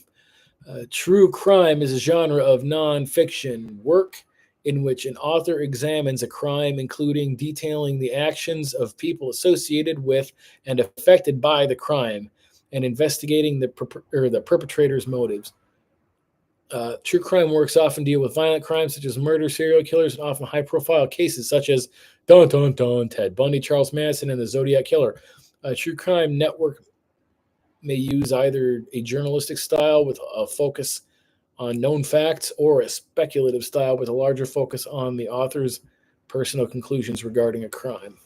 True crime is a genre of nonfiction work in which an author examines a crime, including detailing the actions of people associated with and affected by the crime, and investigating the perpetrator's motives. True crime works often deal with violent crimes such as murder, serial killers, and often high-profile cases such as Dun Dun Dun, Ted Bundy, Charles Manson, and the Zodiac Killer. True crime network may use either a journalistic style with a focus on known facts or a speculative style with a larger focus on the author's personal conclusions regarding a crime.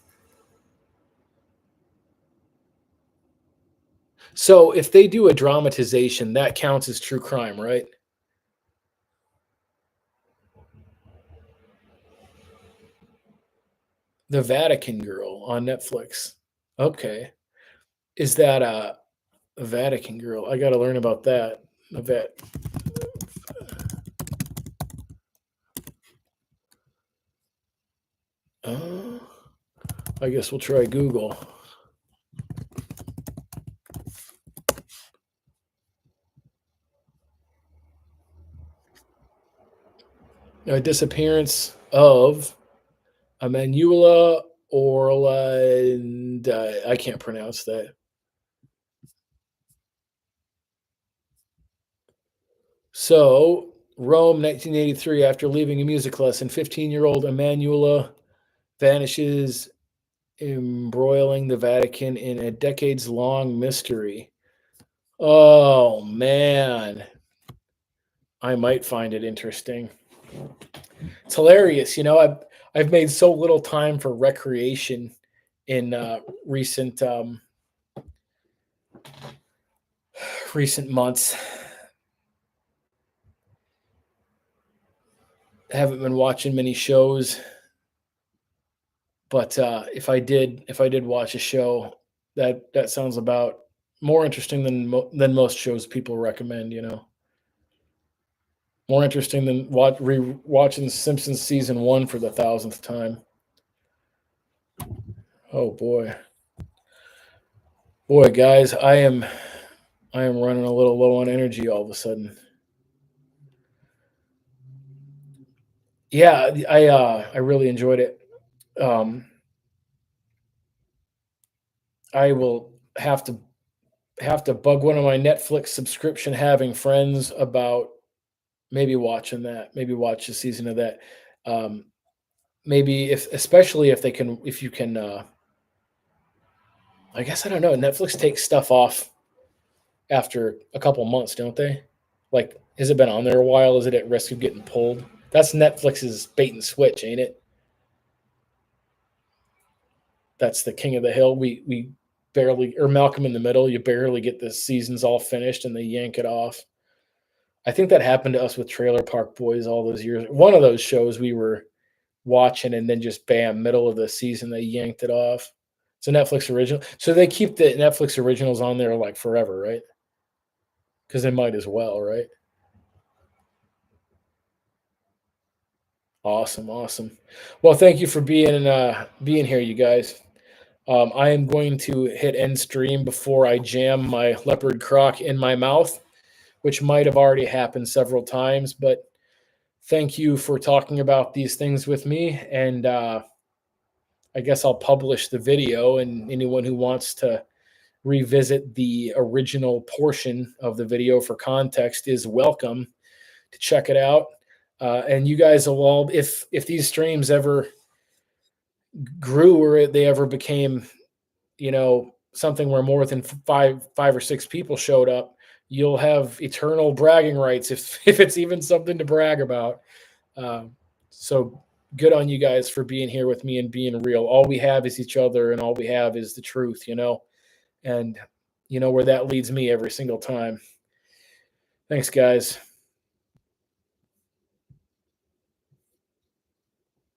So if they do a dramatization, that counts as true crime, right? The Vatican Girl on Netflix. Okay. Is that a Vatican Girl? I got to learn about that. A vet. Uh, I guess we'll try Google. A disappearance of Emanuela Orland. I can't pronounce that. So, Rome, 1983, after leaving a music lesson, 15-year-old Emanuela vanishes, embroiling the Vatican in a decades long mystery. Oh, man. I might find it interesting. It's hilarious. I've made so little time for recreation in recent months. I haven't been watching many shows, but if I did watch a show, that sounds about more interesting than most shows people recommend. More interesting than watching Simpsons season one for the thousandth time. Oh boy, guys, I am running a little low on energy all of a sudden. Yeah, I really enjoyed it. Um, I will have to bug one of my Netflix subscription having friends about maybe watching that. Maybe watch a season of that. Um, maybe if especially if you can I guess I don't know. Netflix takes stuff off after a couple months, don't they? Like, has it been on there a while? Is it at risk of getting pulled? That's Netflix's bait and switch, ain't it? That's the King of the Hill. We barely, or Malcolm in the Middle. You barely get the seasons all finished, and they yank it off. I think that happened to us with Trailer Park Boys all those years. One of those shows we were watching, and then just bam, middle of the season they yanked it off. It's a Netflix original, so they keep the Netflix originals on there like forever, right? Because they might as well, right? Awesome, awesome. Well, thank you for being here, you guys. I am going to hit end stream before I jam my leopard croc in my mouth, which might have already happened several times. But thank you for talking about these things with me, and I guess I'll publish the video, and anyone who wants to revisit the original portion of the video for context is welcome to check it out. And you guys will all, if these streams ever grew or they ever became, something where more than five or six people showed up, you'll have eternal bragging rights if if it's even something to brag about. So good on you guys for being here with me and being real. All we have is each other, and all we have is the truth, and you know where that leads me every single time. Thanks, guys.